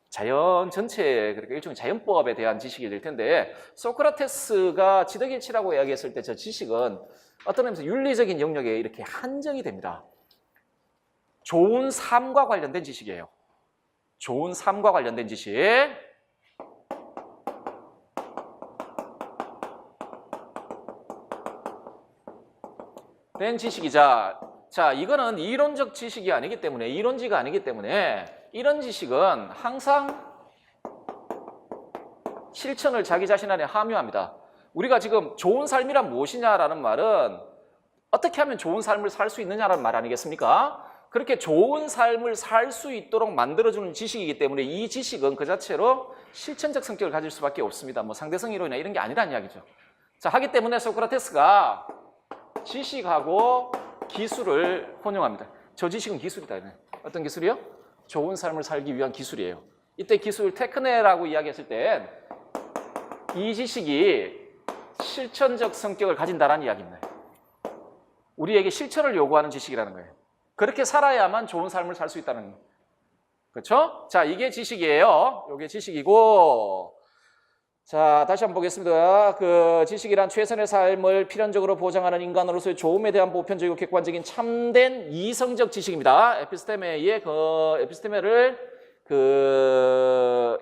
자연 전체, 그러니까 일종의 자연법에 대한 지식이 될 텐데, 소크라테스가 지덕일치라고 이야기했을 때 저 지식은 어떤 의미에서 윤리적인 영역에 이렇게 한정이 됩니다. 좋은 삶과 관련된 지식이에요. 좋은 삶과 관련된 지식. 된 지식이자, 자, 이거는 이론적 지식이 아니기 때문에, 이론지가 아니기 때문에 이런 지식은 항상 실천을 자기 자신 안에 함유합니다. 우리가 지금 좋은 삶이란 무엇이냐라는 말은 어떻게 하면 좋은 삶을 살 수 있느냐라는 말 아니겠습니까? 그렇게 좋은 삶을 살 수 있도록 만들어주는 지식이기 때문에 이 지식은 그 자체로 실천적 성격을 가질 수밖에 없습니다. 뭐 상대성 이론이나 이런 게 아니라는 이야기죠. 자, 하기 때문에 소크라테스가 지식하고 기술을 혼용합니다. 저 지식은 기술이다. 어떤 기술이요? 좋은 삶을 살기 위한 기술이에요. 이때 기술 테크네라고 이야기했을 땐 이 지식이 실천적 성격을 가진다라는 이야기입니다. 우리에게 실천을 요구하는 지식이라는 거예요. 그렇게 살아야만 좋은 삶을 살 수 있다는 거예요. 그렇죠? 자, 이게 지식이에요. 이게 지식이고, 자, 다시 한번 보겠습니다. 그 지식이란 최선의 삶을 필연적으로 보장하는 인간으로서의 조음에 대한 보편적이고 객관적인 참된 이성적 지식입니다. 에피스테메의 에피스테메를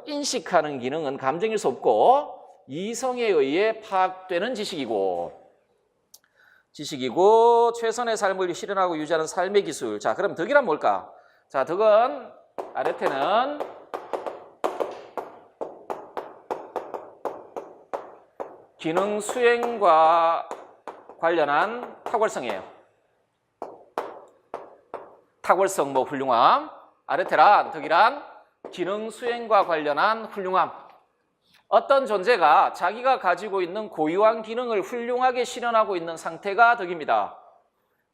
인식하는 기능은 감정일 수 없고 이성에 의해 파악되는 지식이고 최선의 삶을 실현하고 유지하는 삶의 기술. 자, 그럼 덕이란 뭘까? 자, 덕은 아레테는 기능 수행과 관련한 탁월성이에요. 탁월성, 뭐 훌륭함. 아레테란, 덕이란 기능 수행과 관련한 훌륭함. 어떤 존재가 자기가 가지고 있는 고유한 기능을 훌륭하게 실현하고 있는 상태가 덕입니다.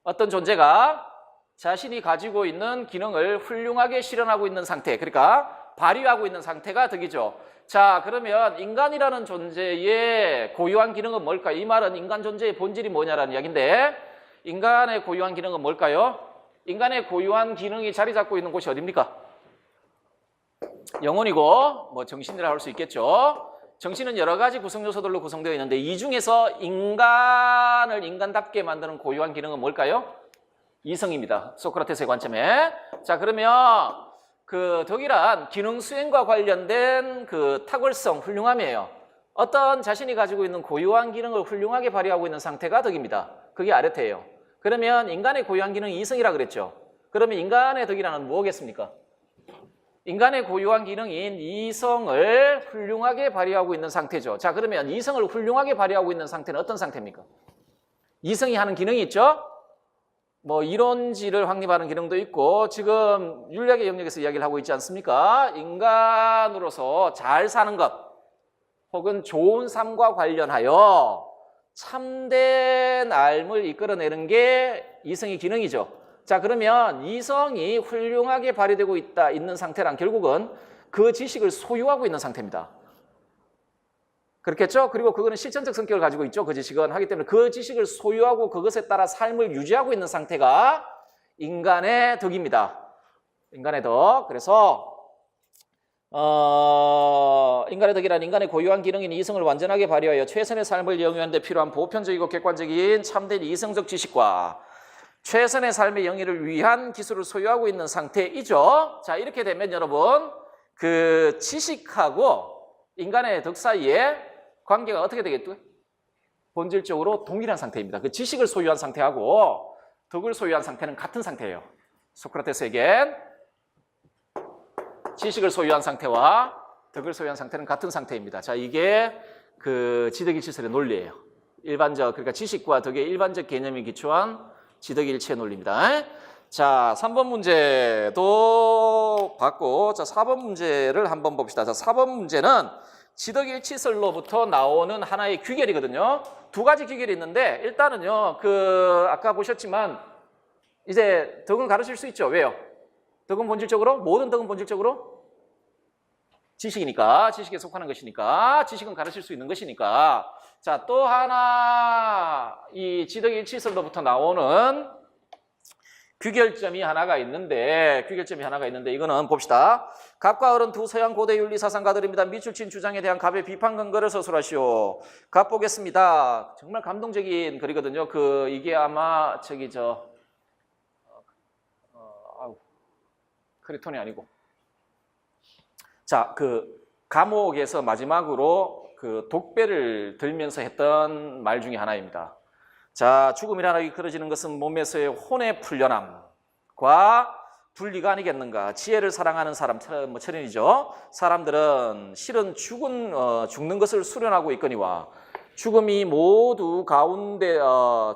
어떤 존재가 자신이 가지고 있는 기능을 훌륭하게 실현하고 있는 상태, 그러니까 발휘하고 있는 상태가 덕이죠. 자, 그러면 인간이라는 존재의 고유한 기능은 뭘까요? 이 말은 인간 존재의 본질이 뭐냐라는 이야기인데, 인간의 고유한 기능은 뭘까요? 인간의 고유한 기능이 자리 잡고 있는 곳이 어디입니까? 영혼이고, 뭐 정신이라 할 수 있겠죠. 정신은 여러 가지 구성 요소들로 구성되어 있는데 이 중에서 인간을 인간답게 만드는 고유한 기능은 뭘까요? 이성입니다. 소크라테스의 관점에. 자, 그러면 그 덕이란 기능 수행과 관련된 그 탁월성, 훌륭함이에요. 어떤 자신이 가지고 있는 고유한 기능을 훌륭하게 발휘하고 있는 상태가 덕입니다. 그게 아레테예요. 그러면 인간의 고유한 기능이 이성이라 그랬죠. 그러면 인간의 덕이라는 뭐겠습니까? 인간의 고유한 기능인 이성을 훌륭하게 발휘하고 있는 상태죠. 자, 그러면 이성을 훌륭하게 발휘하고 있는 상태는 어떤 상태입니까? 이성이 하는 기능이 있죠? 뭐 이론지를 확립하는 기능도 있고 지금 윤리학의 영역에서 이야기를 하고 있지 않습니까? 인간으로서 잘 사는 것 혹은 좋은 삶과 관련하여 참된 삶을 이끌어내는 게 이성의 기능이죠. 자, 그러면 이성이 훌륭하게 발휘되고 있는 상태란 결국은 그 지식을 소유하고 있는 상태입니다. 그렇겠죠? 그리고 그거는 실천적 성격을 가지고 있죠. 그 지식은. 하기 때문에 그 지식을 소유하고 그것에 따라 삶을 유지하고 있는 상태가 인간의 덕입니다. 인간의 덕. 그래서 인간의 덕이란 인간의 고유한 기능인 이성을 완전하게 발휘하여 최선의 삶을 영위하는 데 필요한 보편적이고 객관적인 참된 이성적 지식과 최선의 삶의 영위를 위한 기술을 소유하고 있는 상태이죠. 자, 이렇게 되면 여러분 그 지식하고 인간의 덕 사이에 관계가 어떻게 되겠죠? 본질적으로 동일한 상태입니다. 그 지식을 소유한 상태하고 덕을 소유한 상태는 같은 상태예요. 소크라테스에겐 지식을 소유한 상태와 덕을 소유한 상태는 같은 상태입니다. 자, 이게 그 지덕일치설의 논리예요. 그러니까 지식과 덕의 일반적 개념이 기초한 지덕일치의 논리입니다. 자, 3번 문제도 봤고, 자, 4번 문제를 한번 봅시다. 자, 4번 문제는 지덕일치설로부터 나오는 하나의 귀결이거든요. 두 가지 귀결이 있는데, 일단은요, 아까 보셨지만, 이제 덕은 가르칠 수 있죠. 왜요? 덕은 본질적으로, 모든 덕은 본질적으로 지식이니까, 지식에 속하는 것이니까, 지식은 가르칠 수 있는 것이니까. 자, 또 하나 이 지덕일치설로부터 나오는 귀결점이 하나가 있는데 이거는 봅시다. 갑과 을은 두 서양 고대 윤리 사상가들입니다. 미출친 주장에 대한 갑의 비판 근거를 서술하시오. 갑 보겠습니다. 정말 감동적인 글이거든요. 이게 아마 크리톤이 아니고. 자, 그 감옥에서 마지막으로 그 독배를 들면서 했던 말 중에 하나입니다. 자, 죽음이라는 이끌어지는 것은 몸에서의 혼의 풀려남과 분리가 아니겠는가. 지혜를 사랑하는 사람, 뭐 철인이죠. 사람들은 실은 죽는 것을 수련하고 있거니와 죽음이 모두 가운데서도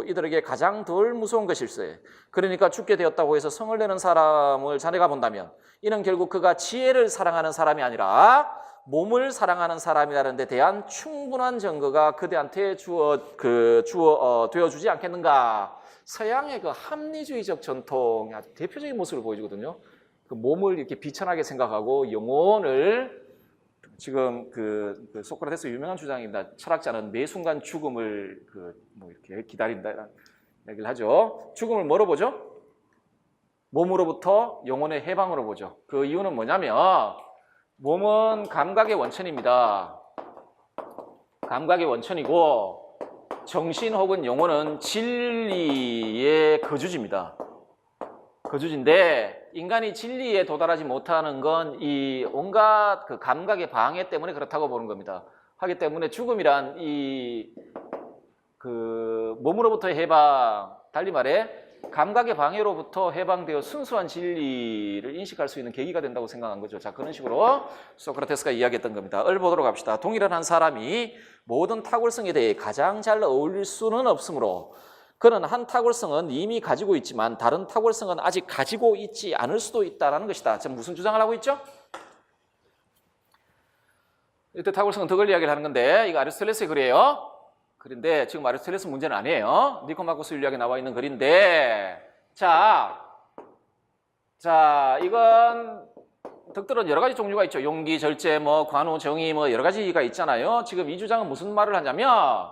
이들에게 가장 덜 무서운 것일세. 그러니까 죽게 되었다고 해서 성을 내는 사람을 자네가 본다면 이는 결국 그가 지혜를 사랑하는 사람이 아니라 몸을 사랑하는 사람이라는 데 대한 충분한 증거가 그대한테 되어주지 않겠는가. 서양의 그 합리주의적 전통의 아주 대표적인 모습을 보여주거든요. 그 몸을 이렇게 비천하게 생각하고 영혼을 지금 그 소크라테스 유명한 주장입니다. 철학자는 매 순간 죽음을 뭐 이렇게 기다린다 이런 얘기를 하죠. 죽음을 뭐로 보죠? 몸으로부터 영혼의 해방으로 보죠. 그 이유는 뭐냐면 몸은 감각의 원천입니다. 감각의 원천이고 정신 혹은 영혼은 진리의 거주지입니다. 거주지인데 인간이 진리에 도달하지 못하는 건 이 온갖 그 감각의 방해 때문에 그렇다고 보는 겁니다. 하기 때문에 죽음이란 몸으로부터의 해방, 달리 말해 감각의 방해로부터 해방되어 순수한 진리를 인식할 수 있는 계기가 된다고 생각한 거죠. 자, 그런 식으로 소크라테스가 이야기했던 겁니다. 보도록 합시다. 동일한 한 사람이 모든 탁월성에 대해 가장 잘 어울릴 수는 없으므로 그는 한 탁월성은 이미 가지고 있지만 다른 탁월성은 아직 가지고 있지 않을 수도 있다는 것이다. 지금 무슨 주장을 하고 있죠? 이때 탁월성은 덕을 이야기를 하는 건데 이거 아리스토텔레스의 글이에요. 글인데 지금 아리스토텔레스 문제는 아니에요. 니코마코스 윤리학에 나와 있는 글인데 자 이건 덕들은 여러 가지 종류가 있죠. 용기, 절제, 관우, 정의 여러 가지가 있잖아요. 지금 이 주장은 무슨 말을 하냐면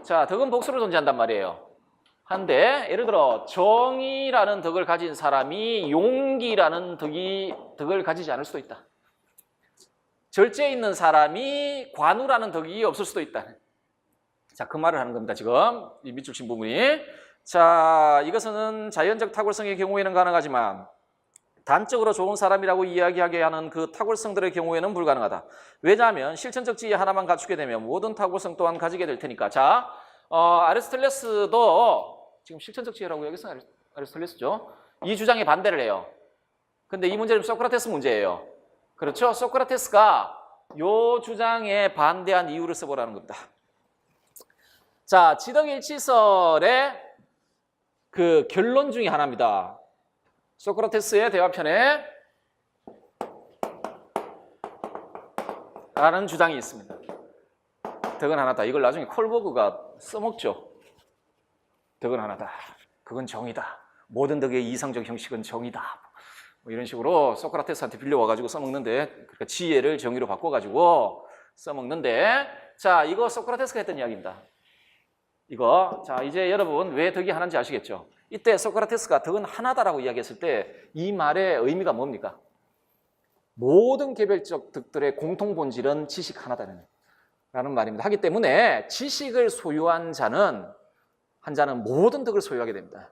자, 덕은 복수를 존재한단 말이에요. 한데 예를 들어 정의라는 덕을 가진 사람이 용기라는 덕을 가지지 않을 수도 있다. 절제에 있는 사람이 관우라는 덕이 없을 수도 있다. 자, 그 말을 하는 겁니다. 지금 이 밑줄 친 부분이. 자, 이것은 자연적 탁월성의 경우에는 가능하지만 단적으로 좋은 사람이라고 이야기하게 하는 그 탁월성들의 경우에는 불가능하다. 왜냐하면 실천적 지혜 하나만 갖추게 되면 모든 탁월성 또한 가지게 될 테니까. 자, 아리스토텔레스도 지금 실천적 지혜라고 여기서 아리스토텔레스죠. 이 주장에 반대를 해요. 근데 이 문제는 소크라테스 문제예요. 그렇죠? 소크라테스가 이 주장에 반대한 이유를 써보라는 겁니다. 자, 지덕일치설의 그 결론 중에 하나입니다. 소크라테스의 대화편에 라는 주장이 있습니다. 덕은 하나다. 이걸 나중에 콜버그가 써먹죠. 덕은 하나다. 그건 정의다. 모든 덕의 이상적 형식은 정의다. 뭐 이런 식으로 소크라테스한테 빌려와가지고 써먹는데, 그러니까 지혜를 정의로 바꿔가지고 써먹는데, 자, 이거 소크라테스가 했던 이야기입니다. 이거, 자, 이제 여러분 왜 덕이 하나인지 아시겠죠? 이때 소크라테스가 덕은 하나다라고 이야기했을 때 이 말의 의미가 뭡니까? 모든 개별적 덕들의 공통 본질은 지식 하나다는 라는 말입니다. 하기 때문에 지식을 소유한 자는 모든 덕을 소유하게 됩니다.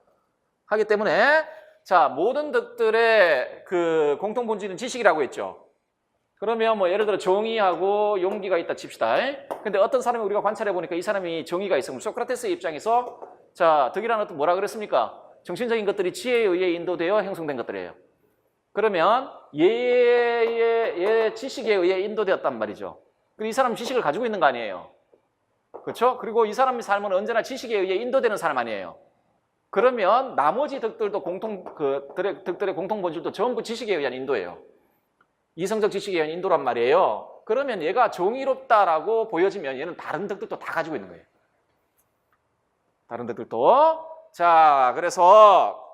하기 때문에 자, 모든 덕들의 그 공통 본질은 지식이라고 했죠. 그러면 뭐 예를 들어 정의하고 용기가 있다 칩시다. 근데 어떤 사람이 우리가 관찰해 보니까 이 사람이 정의가 있으면 소크라테스의 입장에서 자, 덕이라는 것도 뭐라 그랬습니까? 정신적인 것들이 지혜에 의해 인도되어 형성된 것들이에요. 그러면 얘의 지식에 의해 인도되었단 말이죠. 그리고 이 사람은 지식을 가지고 있는 거 아니에요. 그렇죠? 그리고 이 사람의 삶은 언제나 지식에 의해 인도되는 사람 아니에요. 그러면 나머지 덕들도 덕들의 공통 본질도 전부 지식에 의한 인도예요. 이성적 지식에 의한 인도란 말이에요. 그러면 얘가 정의롭다라고 보여지면 얘는 다른 덕들도 다 가지고 있는 거예요. 다른 덕들도. 자, 그래서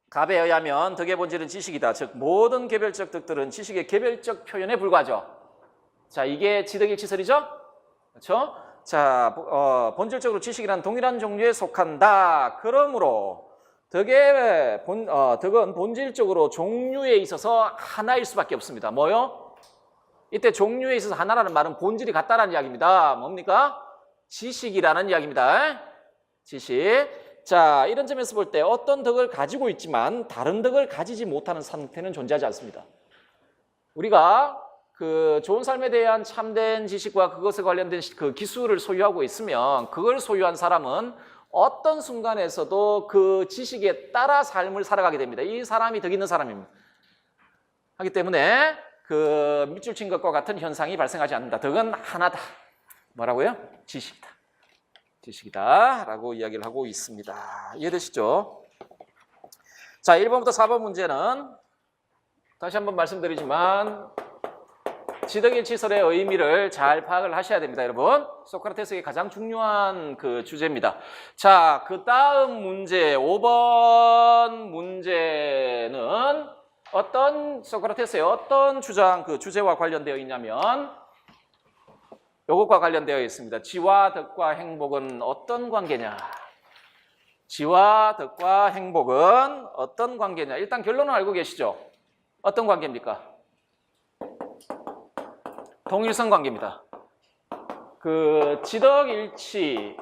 갑에 의하면 덕의 본질은 지식이다. 즉 모든 개별적 덕들은 지식의 개별적 표현에 불과하죠. 자, 이게 지덕일치설이죠? 그렇죠? 자, 본질적으로 지식이란 동일한 종류에 속한다. 그러므로 덕은 본질적으로 종류에 있어서 하나일 수밖에 없습니다. 뭐요? 이때 종류에 있어서 하나라는 말은 본질이 같다라는 이야기입니다. 뭡니까? 지식이라는 이야기입니다. 지식. 자, 이런 점에서 볼 때 어떤 덕을 가지고 있지만 다른 덕을 가지지 못하는 상태는 존재하지 않습니다. 우리가 그 좋은 삶에 대한 참된 지식과 그것에 관련된 그 기술을 소유하고 있으면 그걸 소유한 사람은 어떤 순간에서도 그 지식에 따라 삶을 살아가게 됩니다. 이 사람이 덕 있는 사람입니다. 하기 때문에 그 밑줄 친 것과 같은 현상이 발생하지 않는다. 덕은 하나다. 뭐라고요? 지식이다. 지식이다 라고 이야기를 하고 있습니다. 이해되시죠? 자, 1번부터 4번 문제는 다시 한번 말씀드리지만 지덕일치설의 의미를 잘 파악을 하셔야 됩니다, 여러분. 소크라테스의 가장 중요한 그 주제입니다. 자, 그 다음 문제 5번 문제는 소크라테스의 어떤 주장, 그 주제와 관련되어 있냐면 요것과 관련되어 있습니다. 지와 덕과 행복은 어떤 관계냐? 지와 덕과 행복은 어떤 관계냐? 일단 결론은 알고 계시죠? 어떤 관계입니까? 동일성 관계입니다. 그 지덕일치,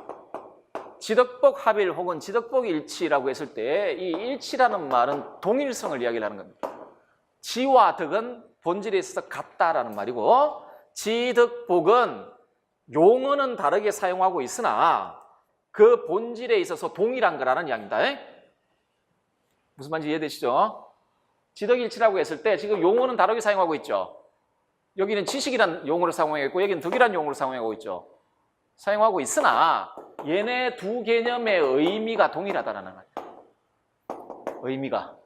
지덕복 합일 혹은 지덕복 일치라고 했을 때 이 일치라는 말은 동일성을 이야기를 하는 겁니다. 지와 덕은 본질에 있어서 같다라는 말이고 지덕복은 용어는 다르게 사용하고 있으나 그 본질에 있어서 동일한 거라는 이야기입니다. 무슨 말인지 이해되시죠? 지덕일치라고 했을 때 지금 용어는 다르게 사용하고 있죠. 여기는 지식이란 용어를 사용하고 여기는 덕이란 용어를 사용하고 있죠. 사용하고 있으나 얘네 두 개념의 의미가 동일하다는 말이에요. 의미가.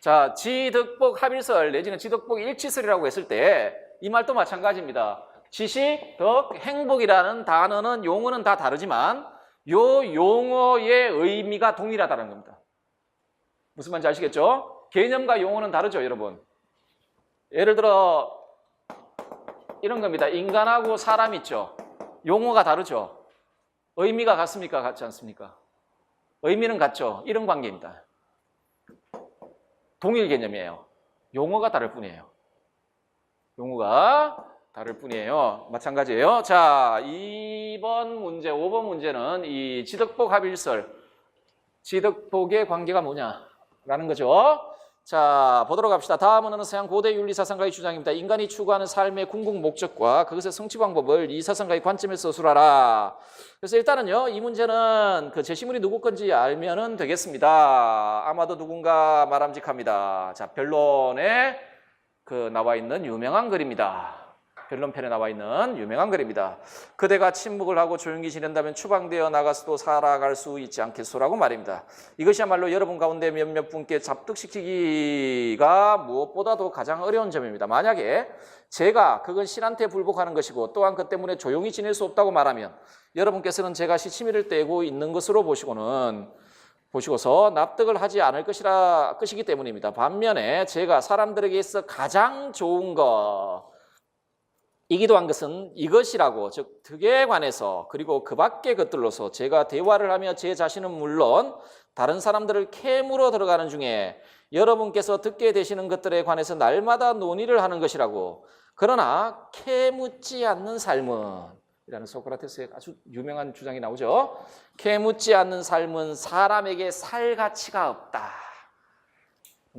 자, 지덕복 합일설 내지는 지덕복 일치설이라고 했을 때 이 말도 마찬가지입니다. 지식, 덕, 행복이라는 단어는 용어는 다 다르지만 요 용어의 의미가 동일하다는 겁니다. 무슨 말인지 아시겠죠? 개념과 용어는 다르죠, 여러분. 예를 들어 이런 겁니다. 인간하고 사람 있죠. 용어가 다르죠. 의미가 같습니까? 같지 않습니까? 의미는 같죠. 이런 관계입니다. 동일 개념이에요. 용어가 다를 뿐이에요. 용어가 다를 뿐이에요. 마찬가지예요. 자, 2번 문제, 5번 문제는 이 지덕복 합일설, 지덕복의 관계가 뭐냐라는 거죠. 자, 보도록 합시다. 다음은 어느 서양 고대 윤리 사상가의 주장입니다. 인간이 추구하는 삶의 궁극 목적과 그것의 성취 방법을 이 사상가의 관점에서 서술하라. 그래서 일단은요, 이 문제는 그 제시문이 누구 건지 알면은 되겠습니다. 아마도 누군가 말함직합니다. 자, 변론에 그 나와 있는 유명한 글입니다. 변론편에 나와 있는 유명한 글입니다. 그대가 침묵을 하고 조용히 지낸다면 추방되어 나가서도 살아갈 수 있지 않겠소라고 말입니다. 이것이야말로 여러분 가운데 몇몇 분께 잡득시키기가 무엇보다도 가장 어려운 점입니다. 만약에 제가 그건 신한테 불복하는 것이고 또한 그 때문에 조용히 지낼 수 없다고 말하면 여러분께서는 제가 시치미를 떼고 있는 것으로 보시고서 납득을 하지 않을 것이기 때문입니다. 반면에 제가 사람들에게 있어 가장 좋은 이기도 한 것은 이것이라고, 즉 덕에 관해서 그리고 그 밖의 것들로서 제가 대화를 하며 제 자신은 물론 다른 사람들을 캐물어 들어가는 중에 여러분께서 듣게 되시는 것들에 관해서 날마다 논의를 하는 것이라고. 그러나 캐묻지 않는 삶은, 이라는 소크라테스의 아주 유명한 주장이 나오죠. 캐묻지 않는 삶은 사람에게 살 가치가 없다.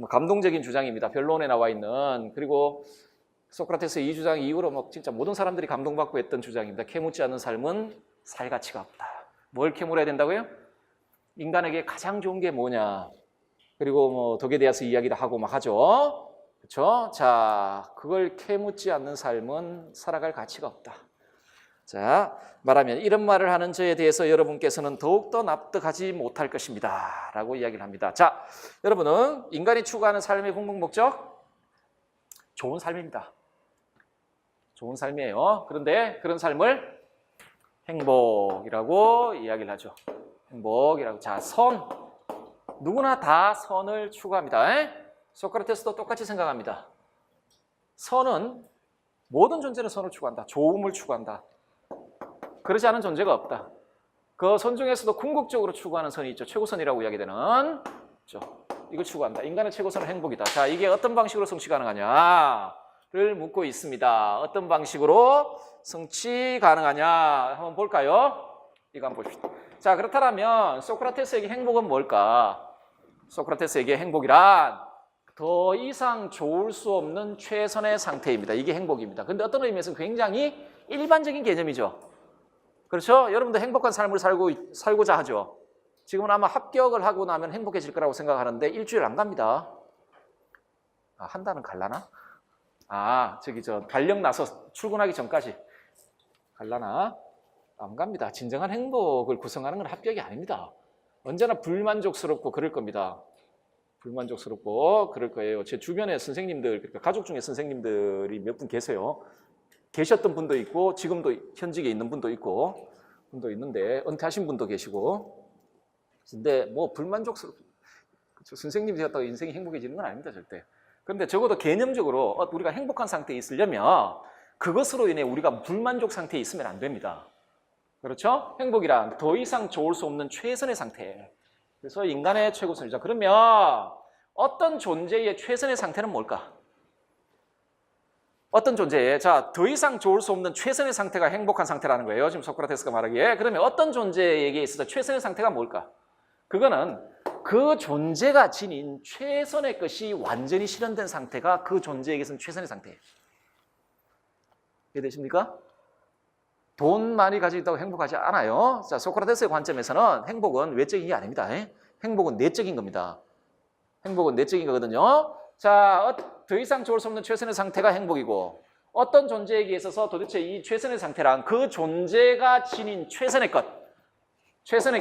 감동적인 주장입니다. 변론에 나와 있는. 그리고 소크라테스의 이 주장 이후로 진짜 모든 사람들이 감동받고 했던 주장입니다. 캐묻지 않는 삶은 살 가치가 없다. 뭘 캐물어야 된다고요? 인간에게 가장 좋은 게 뭐냐. 그리고 덕에 대해서 이야기를 하고 막 하죠. 그렇죠? 자, 그걸 캐묻지 않는 삶은 살아갈 가치가 없다. 자, 말하면 이런 말을 하는 저에 대해서 여러분께서는 더욱더 납득하지 못할 것입니다. 라고 이야기를 합니다. 자, 여러분은 인간이 추구하는 삶의 궁극 목적? 좋은 삶입니다. 좋은 삶이에요. 그런데 그런 삶을 행복이라고 이야기를 하죠. 행복이라고. 자, 선. 누구나 다 선을 추구합니다. 소크라테스도 똑같이 생각합니다. 선은 모든 존재는 선을 추구한다. 좋음을 추구한다. 그렇지 않은 존재가 없다. 그 선 중에서도 궁극적으로 추구하는 선이 있죠. 최고선이라고 이야기되는. 이걸 추구한다. 인간의 최고선은 행복이다. 자, 이게 어떤 방식으로 성취 가능하냐를 묻고 있습니다. 어떤 방식으로 성취 가능하냐 한번 볼까요? 이거 한번 봅시다. 자, 그렇다면 소크라테스에게 행복은 뭘까? 소크라테스에게 행복이란 더 이상 좋을 수 없는 최선의 상태입니다. 이게 행복입니다. 근데 어떤 의미에서 굉장히 일반적인 개념이죠. 그렇죠? 여러분도 행복한 삶을 살고자 하죠. 지금은 아마 합격을 하고 나면 행복해질 거라고 생각하는데 일주일 안 갑니다. 아, 한 달은 갈라나? 아, 저기 발령 나서 출근하기 전까지 갈라나? 안 갑니다. 진정한 행복을 구성하는 건 합격이 아닙니다. 언제나 불만족스럽고 그럴 겁니다. 불만족스럽고 그럴 거예요. 제 주변에 선생님들, 그러니까 가족 중에 선생님들이 몇 분 계세요. 계셨던 분도 있고 지금도 현직에 있는 분도 있는데 은퇴하신 분도 계시고. 근데 뭐 불만족스럽고 선생님이 되었다고 인생이 행복해지는 건 아닙니다, 절대. 그런데 적어도 개념적으로 우리가 행복한 상태에 있으려면 그것으로 인해 우리가 불만족 상태에 있으면 안 됩니다. 그렇죠? 행복이란 더 이상 좋을 수 없는 최선의 상태. 그래서 인간의 최고선이죠. 그러면 어떤 존재의 최선의 상태는 뭘까? 어떤 존재의, 자, 더 이상 좋을 수 없는 최선의 상태가 행복한 상태라는 거예요. 지금 소크라테스가 말하기에. 그러면 어떤 존재에게 있어서 최선의 상태가 뭘까? 그거는 그 존재가 지닌 최선의 것이 완전히 실현된 상태가 그 존재에게서는 최선의 상태예요. 이해되십니까? 돈 많이 가지고 있다고 행복하지 않아요. 자, 소크라테스의 관점에서는 행복은 외적인 게 아닙니다. 행복은 내적인 겁니다. 행복은 내적인 거거든요. 자, 더 이상 좋을 수 없는 최선의 상태가 행복이고 어떤 존재에게 있어서 도대체 이 최선의 상태란 그 존재가 지닌 최선의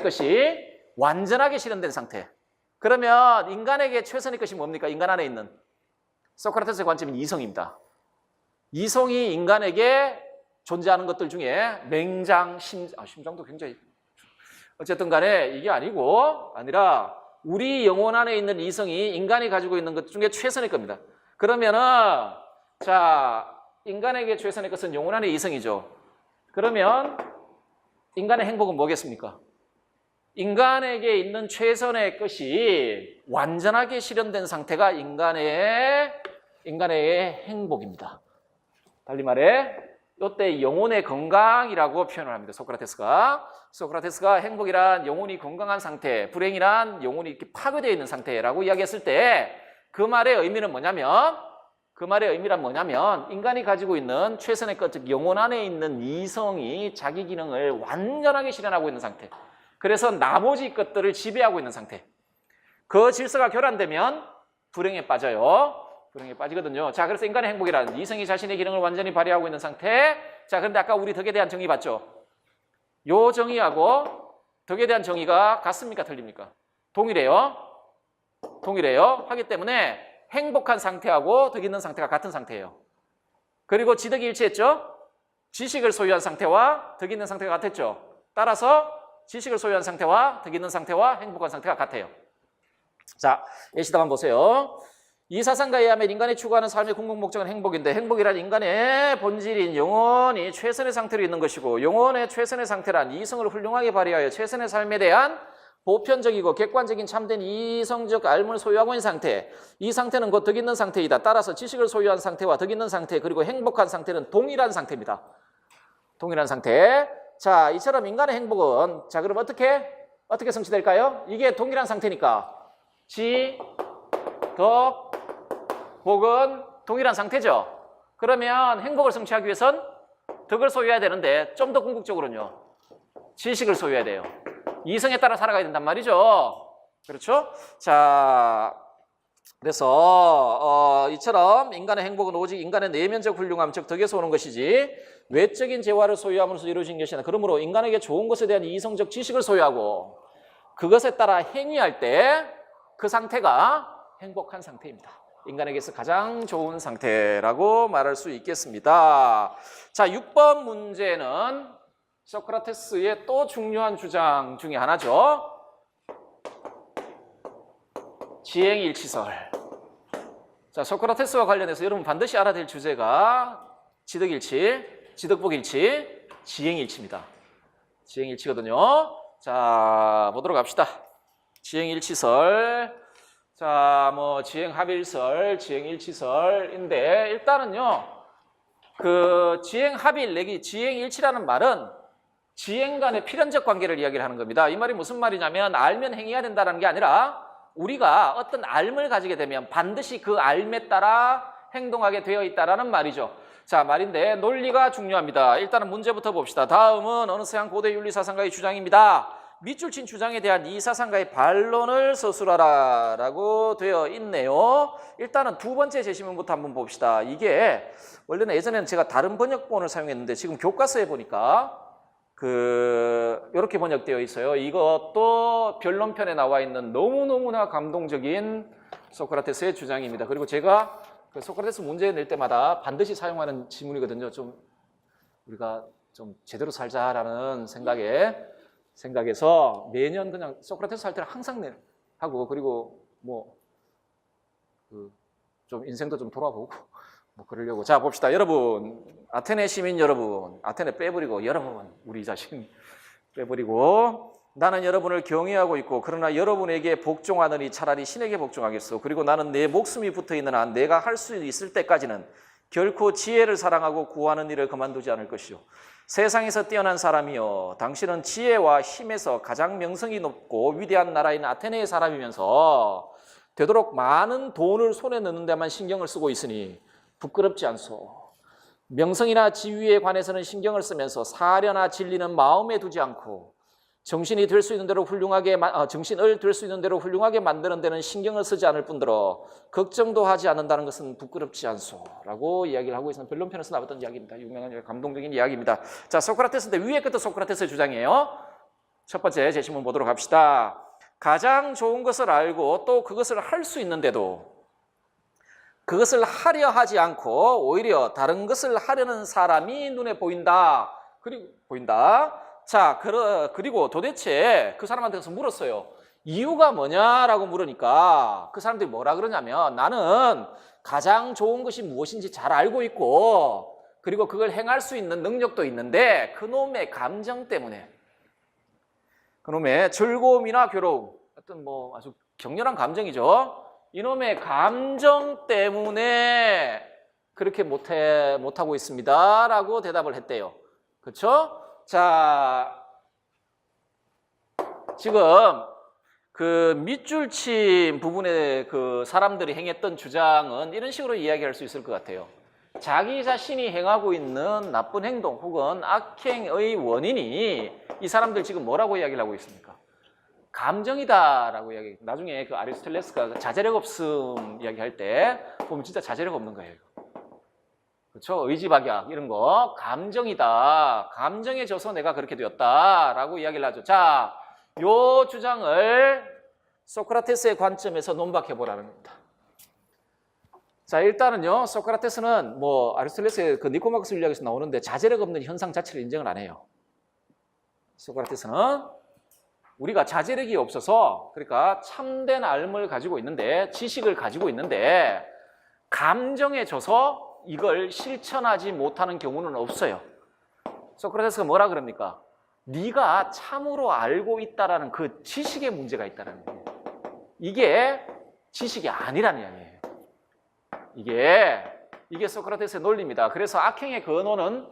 것이 완전하게 실현된 상태. 그러면 인간에게 최선의 것이 뭡니까? 인간 안에 있는 소크라테스의 관점인 이성입니다. 이성이 인간에게 존재하는 것들 중에 맹장, 심장도 굉장히 어쨌든 간에 이게 아니라 우리 영혼 안에 있는 이성이 인간이 가지고 있는 것 중에 최선의 겁니다. 그러면은 자, 인간에게 최선의 것은 영혼 안의 이성이죠. 그러면 인간의 행복은 뭐겠습니까? 인간에게 있는 최선의 것이 완전하게 실현된 상태가 인간의 행복입니다. 달리 말해 이때 영혼의 건강이라고 표현을 합니다. 소크라테스가 행복이란 영혼이 건강한 상태, 불행이란 영혼이 이렇게 파괴되어 있는 상태라고 이야기했을 때 그 말의 의미는 뭐냐면 인간이 가지고 있는 최선의 것, 즉 영혼 안에 있는 이성이 자기 기능을 완전하게 실현하고 있는 상태. 그래서 나머지 것들을 지배하고 있는 상태. 그 질서가 교란되면 불행에 빠져요. 불행에 빠지거든요. 자, 그래서 인간의 행복이란 이성이 자신의 기능을 완전히 발휘하고 있는 상태. 자, 그런데 아까 우리 덕에 대한 정의 봤죠? 요 정의하고 덕에 대한 정의가 같습니까? 틀립니까? 동일해요. 하기 때문에 행복한 상태하고 덕 있는 상태가 같은 상태예요. 그리고 지덕이 일치했죠? 지식을 소유한 상태와 덕 있는 상태가 같았죠? 따라서 지식을 소유한 상태와 덕 있는 상태와 행복한 상태가 같아요. 자, 예시답 한번 보세요. 이 사상가에 의하면 인간이 추구하는 삶의 궁극 목적은 행복인데 행복이란 인간의 본질인 영혼이 최선의 상태로 있는 것이고 영혼의 최선의 상태란 이성을 훌륭하게 발휘하여 최선의 삶에 대한 보편적이고 객관적인 참된 이성적 알을 소유하고 있는 상태. 이 상태는 곧 덕 있는 상태이다. 따라서 지식을 소유한 상태와 덕 있는 상태 그리고 행복한 상태는 동일한 상태입니다. 동일한 상태. 자, 이처럼 인간의 행복은 자 그럼 어떻게 성취될까요? 이게 동일한 상태니까 지, 덕, 복은 동일한 상태죠. 그러면 행복을 성취하기 위해선 덕을 소유해야 되는데 좀 더 궁극적으로는요. 지식을 소유해야 돼요. 이성에 따라 살아가야 된단 말이죠. 그렇죠? 자, 그래서 이처럼 인간의 행복은 오직 인간의 내면적 훌륭함, 즉 덕에서 오는 것이지 외적인 재화를 소유함으로써 이루어진 것이 아니라 그러므로 인간에게 좋은 것에 대한 이성적 지식을 소유하고 그것에 따라 행위할 때 그 상태가 행복한 상태입니다. 인간에게서 가장 좋은 상태라고 말할 수 있겠습니다. 자, 6번 문제는 소크라테스의 또 중요한 주장 중에 하나죠. 지행일치설. 자, 소크라테스와 관련해서 여러분 반드시 알아야 될 주제가 지덕일치, 지덕복일치, 지행일치입니다. 지행일치거든요. 자, 보도록 합시다. 지행일치설. 자, 뭐 지행합일설, 지행일치설인데 일단은요. 그 지행합일 내기 지행일치라는 말은 지행 간의 필연적 관계를 이야기를 하는 겁니다. 이 말이 무슨 말이냐면 알면 행해야 된다는 게 아니라 우리가 어떤 알을 가지게 되면 반드시 그 알에 따라 행동하게 되어 있다라는 말이죠. 자, 말인데 논리가 중요합니다. 일단은 문제부터 봅시다. 다음은 어느 서양 고대 윤리 사상가의 주장입니다. 밑줄 친 주장에 대한 이 사상가의 반론을 서술하라 라고 되어 있네요. 일단은 두 번째 제시문부터 한번 봅시다. 이게 원래는 예전에는 제가 다른 번역본을 사용했는데 지금 교과서에 보니까 이렇게 번역되어 있어요. 이것도 변론편에 나와 있는 너무너무나 감동적인 소크라테스의 주장입니다. 그리고 제가 그 소크라테스 문제 낼 때마다 반드시 사용하는 지문이거든요. 좀 우리가 좀 제대로 살자라는 생각에서 매년 그냥 소크라테스 할 때는 항상 하고, 그리고 좀 인생도 좀 돌아보고 그러려고. 자, 봅시다. 여러분, 아테네 시민 여러분, 아테네 빼버리고 여러분, 우리 자신 빼버리고, 나는 여러분을 경외하고 있고 그러나 여러분에게 복종하느니 차라리 신에게 복종하겠소. 그리고 나는 내 목숨이 붙어있는 한 내가 할 수 있을 때까지는 결코 지혜를 사랑하고 구하는 일을 그만두지 않을 것이요. 세상에서 뛰어난 사람이여, 당신은 지혜와 힘에서 가장 명성이 높고 위대한 나라인 아테네의 사람이면서 되도록 많은 돈을 손에 넣는 데만 신경을 쓰고 있으니 부끄럽지 않소. 명성이나 지위에 관해서는 신경을 쓰면서 사려나 진리는 마음에 두지 않고 정신을 될 수 있는 대로 훌륭하게 만드는 데는 신경을 쓰지 않을 뿐더러 걱정도 하지 않는다는 것은 부끄럽지 않소 라고 이야기를 하고 있는 변론편에서 나왔던 이야기입니다. 유명한 감동적인 이야기입니다. 자, 소크라테스인데 위에 것도 소크라테스의 주장이에요. 첫 번째 제시문 보도록 합시다. 가장 좋은 것을 알고 또 그것을 할 수 있는데도 그것을 하려 하지 않고 오히려 다른 것을 하려는 사람이 눈에 보인다. 자, 그리고 도대체 그 사람한테 가서 물었어요. 이유가 뭐냐라고 물으니까 그 사람들이 뭐라 그러냐면 나는 가장 좋은 것이 무엇인지 잘 알고 있고 그리고 그걸 행할 수 있는 능력도 있는데 그놈의 감정 때문에, 그놈의 즐거움이나 괴로움, 어떤 아주 격렬한 감정이죠. 이놈의 감정 때문에 그렇게 못하고 있습니다 라고 대답을 했대요. 그렇죠? 자, 지금 그 밑줄 친 부분에 그 사람들이 행했던 주장은 이런 식으로 이야기할 수 있을 것 같아요. 자기 자신이 행하고 있는 나쁜 행동 혹은 악행의 원인이 이 사람들 지금 뭐라고 이야기를 하고 있습니까? 감정이다라고 이야기. 나중에 그 아리스토텔레스가 자제력 없음 이야기할 때 보면 진짜 자제력 없는 거예요. 그렇죠? 의지박약 이런 거 감정이다. 감정에 져서 내가 그렇게 되었다라고 이야기를 하죠. 자, 요 주장을 소크라테스의 관점에서 논박해 보라는 겁니다. 자, 일단은요, 소크라테스는 아리스토텔레스의 그 니코마코스 윤리학에서 나오는데 자제력 없는 현상 자체를 인정을 안 해요. 소크라테스는 우리가 자제력이 없어서, 그러니까 참된 알을 가지고 있는데, 지식을 가지고 있는데 감정에 져서 이걸 실천하지 못하는 경우는 없어요. 소크라테스가 뭐라 그럽니까? 네가 참으로 알고 있다라는 그 지식에 문제가 있다는 거예요. 이게 지식이 아니라는 이야기예요. 이게 소크라테스의 논리입니다. 그래서 악행의 근원은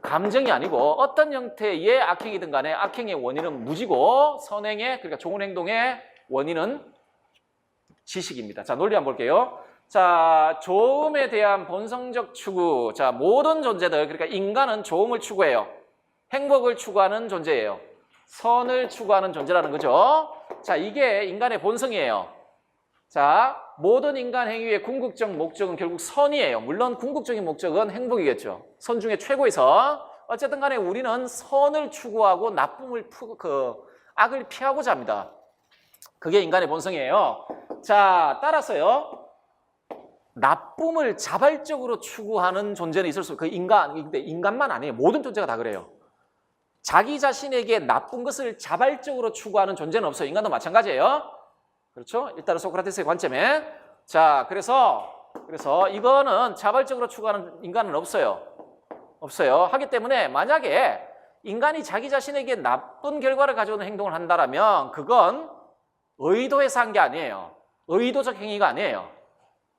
감정이 아니고 어떤 형태의 악행이든 간에 악행의 원인은 무지고 선행의, 그러니까 좋은 행동의 원인은 지식입니다. 자, 논리 한번 볼게요. 자, 좋음에 대한 본성적 추구. 자, 모든 존재들, 그러니까 인간은 좋음을 추구해요. 행복을 추구하는 존재예요. 선을 추구하는 존재라는 거죠. 자, 이게 인간의 본성이에요. 자, 모든 인간 행위의 궁극적 목적은 결국 선이에요. 물론 궁극적인 목적은 행복이겠죠. 선 중에 최고의 선. 어쨌든 간에 우리는 선을 추구하고 악을 피하고자 합니다. 그게 인간의 본성이에요. 자, 따라서요, 나쁨을 자발적으로 추구하는 존재는 있을 수 있어요. 근데 인간만 아니에요. 모든 존재가 다 그래요. 자기 자신에게 나쁜 것을 자발적으로 추구하는 존재는 없어요. 인간도 마찬가지예요. 그렇죠? 일단은 소크라테스의 관점에. 자, 그래서 이거는 자발적으로 추구하는 인간은 없어요. 하기 때문에 만약에 인간이 자기 자신에게 나쁜 결과를 가져오는 행동을 한다면 그건 의도해서 한 게 아니에요. 의도적 행위가 아니에요.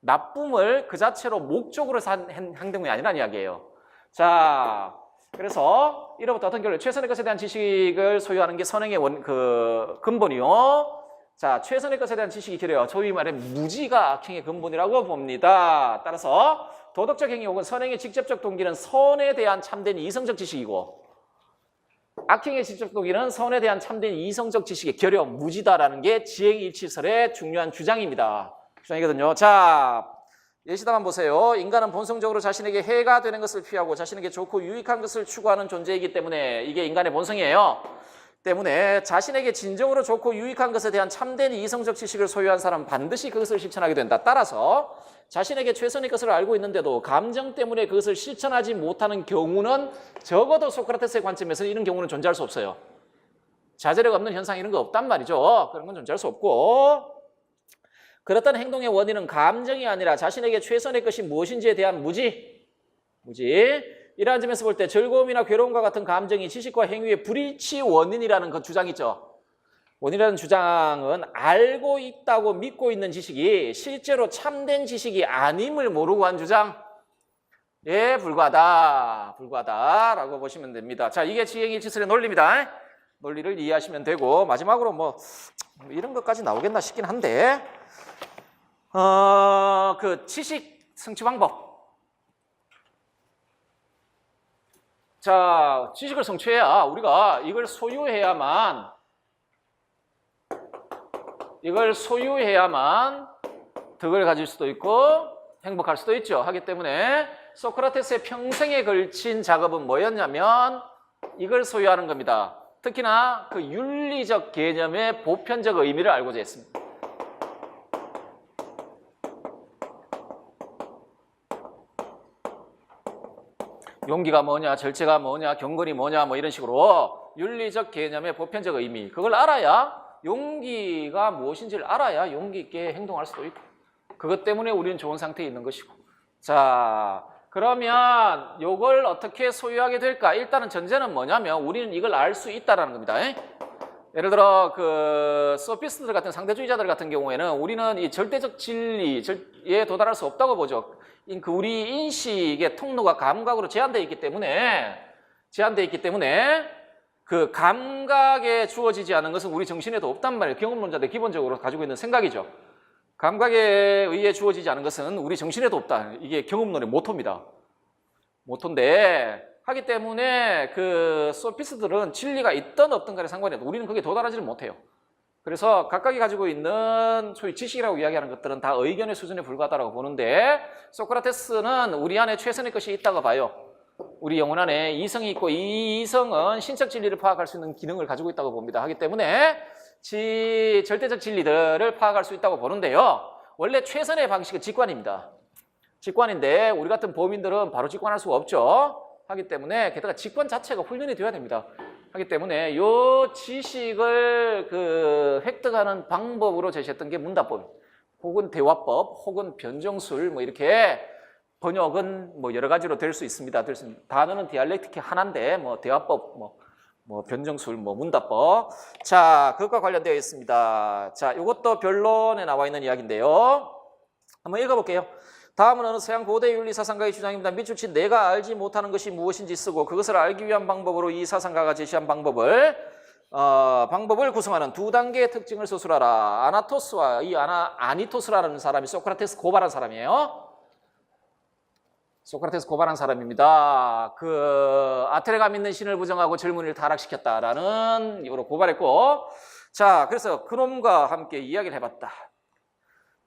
나쁨을 그 자체로 목적으로 한 행동이 아니라는 이야기예요. 자, 그래서 이로부터 어떤 결론? 최선의 것에 대한 지식을 소유하는 게 선행의 근본이요. 자, 최선의 것에 대한 지식이 길어요. 소위 말해 무지가 악행의 근본이라고 봅니다. 따라서 도덕적 행위 혹은 선행의 직접적 동기는 선에 대한 참된 이성적 지식이고 악행의 직접 동기는 선에 대한 참된 이성적 지식의 결여, 무지다라는 게 지행일치설의 중요한 주장입니다. 주장이거든요. 자, 예시담 한번 보세요. 인간은 본성적으로 자신에게 해가 되는 것을 피하고 자신에게 좋고 유익한 것을 추구하는 존재이기 때문에 이게 인간의 본성이에요. 때문에 자신에게 진정으로 좋고 유익한 것에 대한 참된 이성적 지식을 소유한 사람은 반드시 그것을 실천하게 된다. 따라서 자신에게 최선의 것을 알고 있는데도 감정 때문에 그것을 실천하지 못하는 경우는 적어도 소크라테스의 관점에서 이런 경우는 존재할 수 없어요. 자제력 없는 현상 이런 거 없단 말이죠. 그런 건 존재할 수 없고 그렇던 행동의 원인은 감정이 아니라 자신에게 최선의 것이 무엇인지에 대한 무지. 이러한 점에서 볼 때 즐거움이나 괴로움과 같은 감정이 지식과 행위의 불일치 원인이라는 그 주장이 있죠. 원인이라는 주장은 알고 있다고 믿고 있는 지식이 실제로 참된 지식이 아님을 모르고 한 주장에 불과하다라고 보시면 됩니다. 자, 이게 지행일치설의 논리입니다. 논리를 이해하시면 되고 마지막으로 뭐 이런 것까지 나오겠나 싶긴 한데 그 지식 성취 방법. 자, 지식을 성취해야 우리가 이걸 소유해야만 덕을 가질 수도 있고 행복할 수도 있죠. 하기 때문에 소크라테스의 평생에 걸친 작업은 뭐였냐면 이걸 소유하는 겁니다. 특히나 그 윤리적 개념의 보편적 의미를 알고자 했습니다. 용기가 뭐냐, 절제가 뭐냐, 경건이 뭐냐 뭐 이런 식으로 윤리적 개념의 보편적 의미 그걸 알아야 용기가 무엇인지를 알아야 용기 있게 행동할 수도 있고 그것 때문에 우리는 좋은 상태에 있는 것이고 자 그러면 이걸 어떻게 소유하게 될까? 일단은 전제는 뭐냐면 우리는 이걸 알 수 있다는 겁니다. 예를 들어 그 소피스트들 같은 상대주의자들 같은 경우에는 우리는 이 절대적 진리에 도달할 수 없다고 보죠. 그 우리 인식의 통로가 감각으로 제한되어 있기 때문에 그 감각에 주어지지 않은 것은 우리 정신에도 없단 말이에요. 경험론자들 기본적으로 가지고 있는 생각이죠. 감각에 의해 주어지지 않은 것은 우리 정신에도 없다. 이게 경험론의 모토입니다. 모토인데 하기 때문에 그 소피스트들은 진리가 있든 없든 간에 상관이 없고 우리는 거기에 도달하지를 못해요. 그래서 각각이 가지고 있는 소위 지식이라고 이야기하는 것들은 다 의견의 수준에 불과하다고 보는데 소크라테스는 우리 안에 최선의 것이 있다고 봐요. 우리 영혼 안에 이성이 있고 이 이성은 신적 진리를 파악할 수 있는 기능을 가지고 있다고 봅니다. 하기 때문에 절대적 진리들을 파악할 수 있다고 보는데요. 원래 최선의 방식은 직관입니다. 직관인데 우리 같은 범인들은 바로 직관할 수가 없죠. 하기 때문에 게다가 직관 자체가 훈련이 되어야 됩니다. 하기 때문에 이 지식을 획득하는 방법으로 제시했던 게 문답법, 혹은 대화법, 혹은 변정술 뭐 이렇게 번역은 뭐 여러 가지로 될 수 있습니다. 단어는 디알렉틱이 하나인데 뭐 대화법, 뭐 변정술, 뭐 문답법. 자, 그것과 관련되어 있습니다. 자, 이것도 변론에 나와 있는 이야기인데요. 한번 읽어볼게요. 다음은 어느 서양 고대 윤리 사상가의 주장입니다. 밑줄친 내가 알지 못하는 것이 무엇인지 쓰고 그것을 알기 위한 방법으로 이 사상가가 제시한 방법을 구성하는 두 단계의 특징을 서술하라. 아나토스와 이 아니토스라는 사람이 소크라테스 고발한 사람이에요. 소크라테스 고발한 사람입니다. 아테네가 믿는 신을 부정하고 젊은이를 타락시켰다라는 이유로 고발했고, 자, 그래서 그놈과 함께 이야기를 해봤다.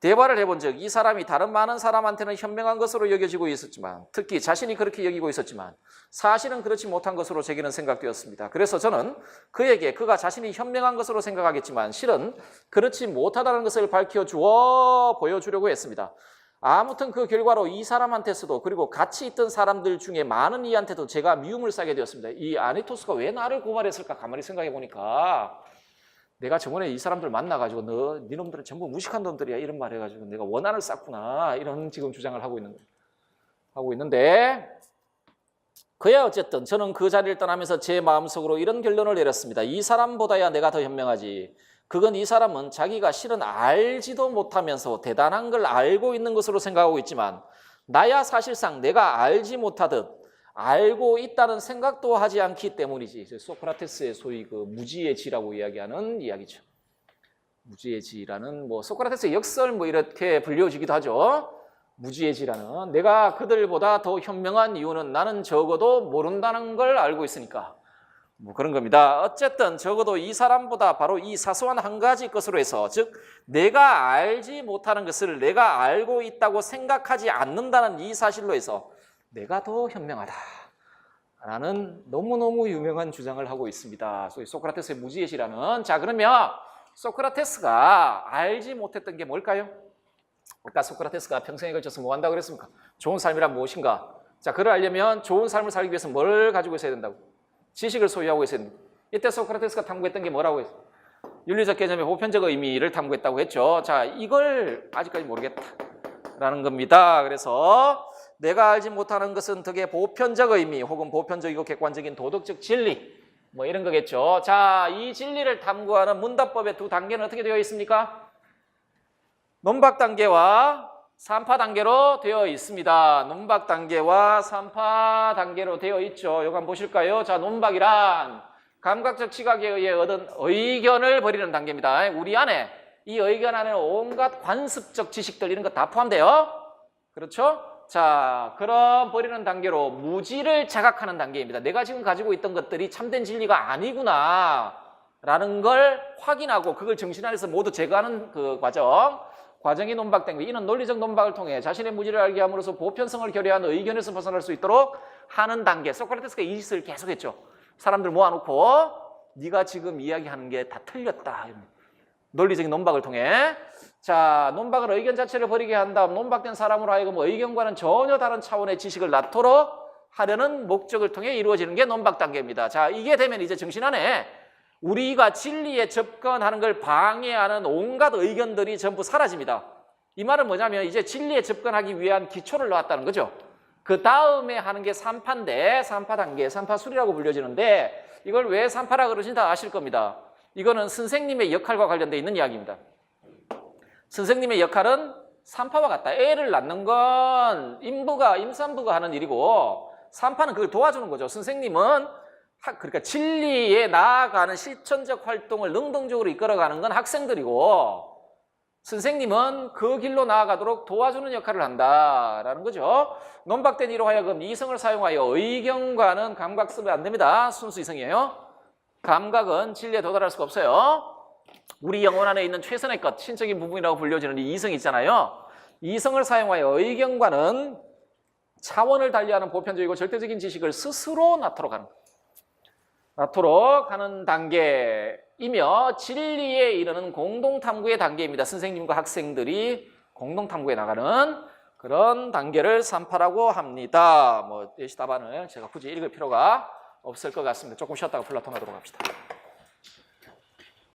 대화를 해본 적 이 사람이 다른 많은 사람한테는 현명한 것으로 여겨지고 있었지만 특히 자신이 그렇게 여기고 있었지만 사실은 그렇지 못한 것으로 제게는 생각되었습니다. 그래서 저는 그에게 그가 자신이 현명한 것으로 생각하겠지만 실은 그렇지 못하다는 것을 밝혀주어 보여주려고 했습니다. 아무튼 그 결과로 이 사람한테서도 그리고 같이 있던 사람들 중에 많은 이한테도 제가 미움을 사게 되었습니다. 이 아니토스가 왜 나를 고발했을까 가만히 생각해 보니까 내가 저번에 이 사람들 만나가지고 네 놈들은 전부 무식한 놈들이야 이런 말 해가지고 내가 원한을 쌌구나 이런 지금 주장을 하고 있는데 그야 어쨌든 저는 그 자리를 떠나면서 제 마음속으로 이런 결론을 내렸습니다. 이 사람보다야 내가 더 현명하지. 그건 이 사람은 자기가 실은 알지도 못하면서 대단한 걸 알고 있는 것으로 생각하고 있지만 나야 사실상 내가 알지 못하듯 알고 있다는 생각도 하지 않기 때문이지. 소크라테스의 소위 그 무지의 지라고 이야기하는 이야기죠. 무지의 지라는 뭐 소크라테스의 역설 뭐 이렇게 불려지기도 하죠. 무지의 지라는 내가 그들보다 더 현명한 이유는 나는 적어도 모른다는 걸 알고 있으니까 뭐 그런 겁니다. 어쨌든 적어도 이 사람보다 바로 이 사소한 한 가지 것으로 해서 즉 내가 알지 못하는 것을 내가 알고 있다고 생각하지 않는다는 이 사실로 해서 내가 더 현명하다 라는 너무너무 유명한 주장을 하고 있습니다. 소위 소크라테스의 무지의 지라는. 자, 그러면 소크라테스가 알지 못했던 게 뭘까요? 아까 소크라테스가 평생에 걸쳐서 뭐 한다고 그랬습니까? 좋은 삶이란 무엇인가? 자, 그걸 알려면 좋은 삶을 살기 위해서 뭘 가지고 있어야 된다고? 지식을 소유하고 있어야 된다. 이때 소크라테스가 탐구했던 게 뭐라고 했어요? 윤리적 개념의 보편적 의미를 탐구했다고 했죠. 자, 이걸 아직까지 모르겠다라는 겁니다. 그래서 내가 알지 못하는 것은 덕의 보편적 의미 혹은 보편적이고 객관적인 도덕적 진리 뭐 이런 거겠죠. 자, 이 진리를 탐구하는 문답법의 두 단계는 어떻게 되어 있습니까? 논박 단계와 산파 단계로 되어 있습니다. 논박 단계와 산파 단계로 되어 있죠. 이거 한번 보실까요? 자, 논박이란 감각적 지각에 의해 얻은 의견을 버리는 단계입니다. 우리 안에 이 의견 안에는 온갖 관습적 지식들 이런 거 다 포함돼요. 그렇죠? 자, 그런 버리는 단계로 무지를 자각하는 단계입니다. 내가 지금 가지고 있던 것들이 참된 진리가 아니구나 라는 걸 확인하고 그걸 정신 안에서 모두 제거하는 그 과정이 논박 단계. 이는 논리적 논박을 통해 자신의 무지를 알게 함으로써 보편성을 결여한 의견에서 벗어날 수 있도록 하는 단계. 소크라테스가 이 짓을 계속했죠. 사람들 모아놓고 네가 지금 이야기하는 게 다 틀렸다. 논리적인 논박을 통해. 자, 논박은 의견 자체를 버리게 한 다음 논박된 사람으로 하여금 의견과는 전혀 다른 차원의 지식을 낳도록 하려는 목적을 통해 이루어지는 게 논박 단계입니다. 자, 이게 되면 이제 정신 안에 우리가 진리에 접근하는 걸 방해하는 온갖 의견들이 전부 사라집니다. 이 말은 뭐냐면 이제 진리에 접근하기 위한 기초를 놓았다는 거죠. 그 다음에 하는 게 산파인데 산파 단계, 산파술이라고 불려지는데 이걸 왜 산파라 그러신지 다 아실 겁니다. 이거는 선생님의 역할과 관련되어 있는 이야기입니다. 선생님의 역할은 산파와 같다. 애를 낳는 건 임산부가 하는 일이고 산파는 그걸 도와주는 거죠. 선생님은 그러니까 진리에 나아가는 실천적 활동을 능동적으로 이끌어가는 건 학생들이고 선생님은 그 길로 나아가도록 도와주는 역할을 한다라는 거죠. 논박된 이로 하여금 이성을 사용하여 의견과는 감각 쓰면 안 됩니다. 순수 이성이에요. 감각은 진리에 도달할 수가 없어요. 우리 영혼 안에 있는 최선의 것, 신적인 부분이라고 불려지는 이 이성이 있잖아요. 이성을 사용하여 의견과는 차원을 달리하는 보편적이고 절대적인 지식을 스스로 낳도록 하는 단계이며 진리에 이르는 공동탐구의 단계입니다. 선생님과 학생들이 공동탐구에 나가는 그런 단계를 산파라고 합니다. 뭐 예시 답안을 제가 굳이 읽을 필요가 없을 것 같습니다. 조금 쉬었다가 플라톤 하도록 합시다.